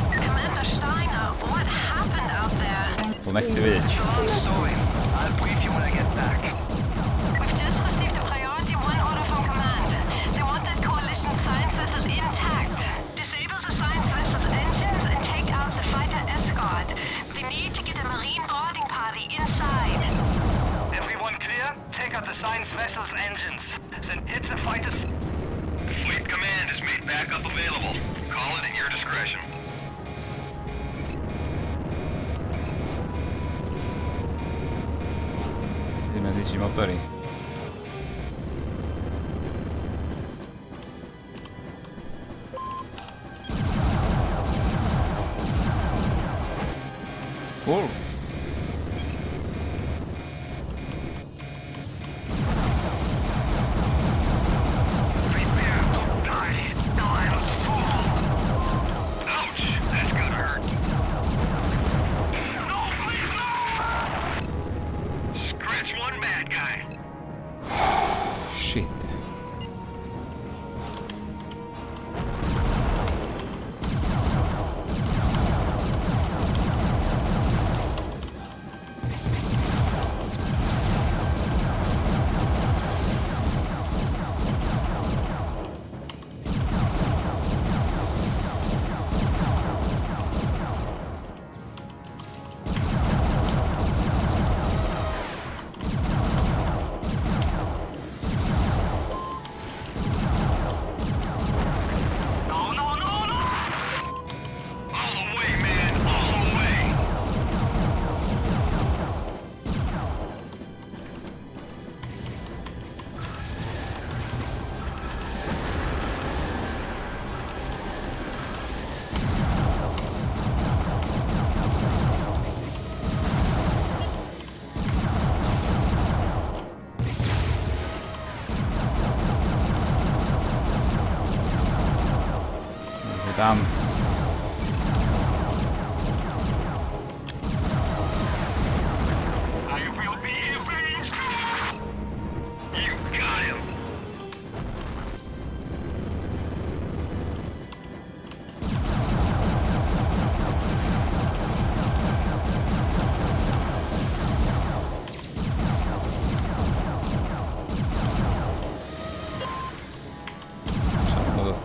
Commander Steiner, what happened out there? To nechci vedieť. Long story. I'll brief you when I get back. We've just received a priority 1 order from command. They want that coalition science vessel intact. Disable the science vessel's engines and take out the fighter escort. We need to get a marine boarding party inside. Everyone clear? Take out the science vessel's engines. Then hit the fighters. Fleet command has made backup available. Call it at your discretion. Ideme zničiť motory. Cool. Shit. Kam?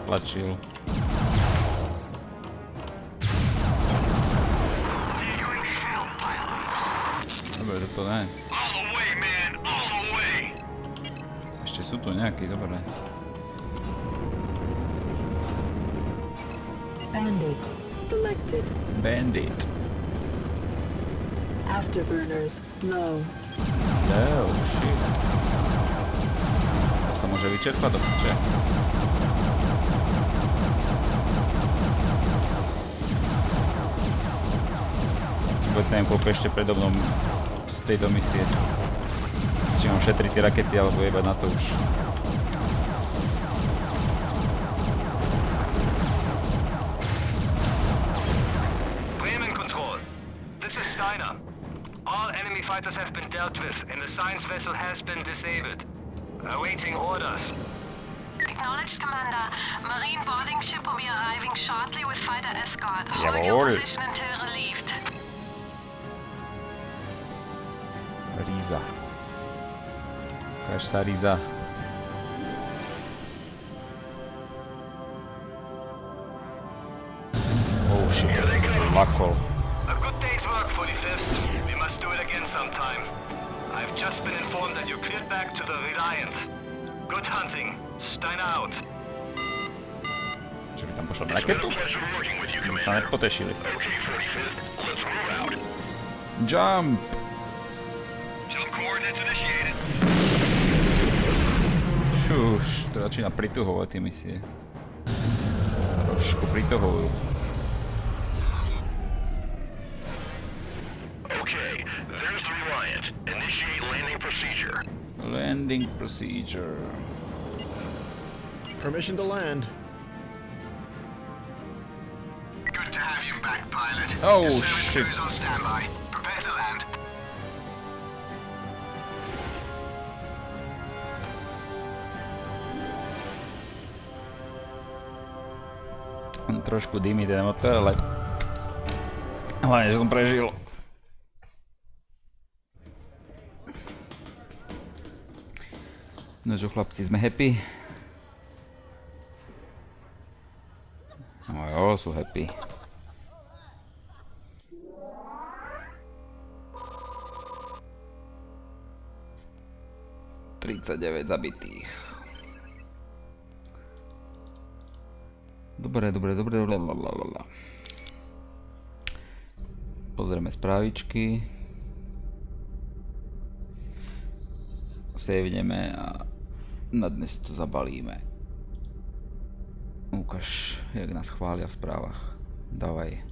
Stlačil. Dobre, toto ne. Ešte sú tu nejakí, dobre. Bandit. Selected. Bandit. Afterburners. Low. No, shit. To sa môže vyčerpať do piče. Vôbec neviem, koľko ešte predo mnou z tejto misie. Či mám šetriť tie rakety, alebo jebať na to už. Bremen Control. This is Steiner. All enemy fighters have been dealt with, and the science vessel has been disabled. Awaiting orders. Acknowledged, Commander. Marine boarding ship will be arriving shortly with fighter escort. Hold Jawohl. your position until relieved. Ríza. Ukáž sa, Ríza. Oh shit, lakol. A good day's work, 45th. We must do it again sometime. I've just been informed that you cleared back to the Reliant. Good hunting. Steiner out. Že by tam pošla raketu? Sa nepotešili. Jump! Šuš, to začína prituhovať tie misie. Trošku prituhujú. Okay, there's the Reliant. Initiate landing procedure. Landing procedure. Permission to land. Good to have you back, pilot. Oh, The service shit. crew is on standby. Prepare to land. Trošku dymí ten motor, ale hlavne, že som prežil. No čo, chlapci, sme happy? No jo, sú happy. ...39 zabitých. Dobre. Pozrieme správičky. Saveneme a na dnes to zabalíme. Ukáž, jak nás chvália v správach. Dávaj.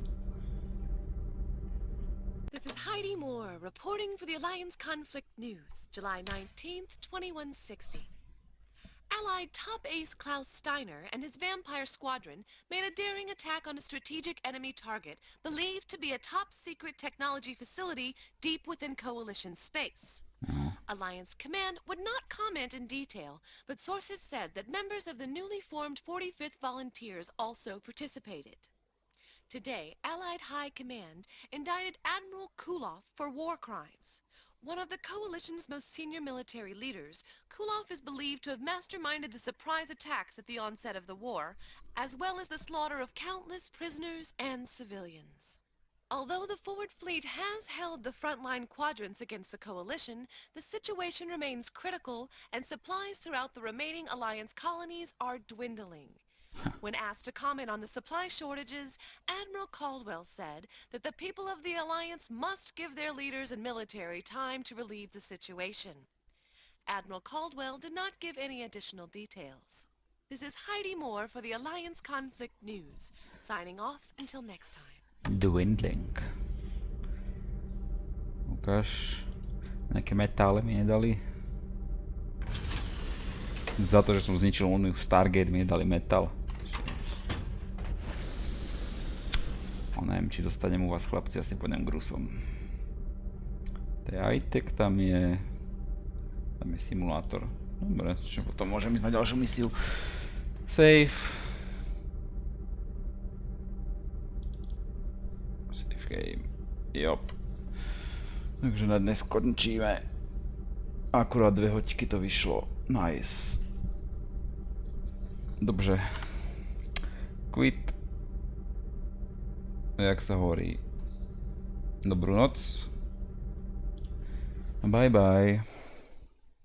This is Heidi Moore reporting for the Alliance Conflict News, July 19th, 2160. Allied top ace Klaus Steiner and his vampire squadron made a daring attack on a strategic enemy target believed to be a top-secret technology facility deep within Coalition space. Alliance Command would not comment in detail, but sources said that members of the newly formed 45th Volunteers also participated. Today, Allied High Command indicted Admiral Kulov for war crimes. One of the Coalition's most senior military leaders, Kulov is believed to have masterminded the surprise attacks at the onset of the war, as well as the slaughter of countless prisoners and civilians. Although the forward fleet has held the frontline quadrants against the Coalition, the situation remains critical and supplies throughout the remaining Alliance colonies are dwindling. When asked to comment on the supply shortages, Admiral Caldwell said that the people of the Alliance must give their leaders and military time to relieve the situation. Admiral Caldwell did not give any additional details. This is Heidi Moore for the Alliance Conflict News, signing off until next time. Dwindling. Ukáž, nejaké metále mi nedali. Za to, že som zničil onú Stargate, mi nedali metal. Ale neviem, či zostanem u vás, chlapci, asi pôjdem k Rusom. To je high-tech, tam je simulátor. Dobre, čiže potom môžem ísť na ďalšiu misiu. Save. Save game. Jop. Takže na dnes končíme. Akurát 2 hoďky to vyšlo. Nice. Dobře. Quit. Jak sa hovorí. Dobrú noc. Bye bye.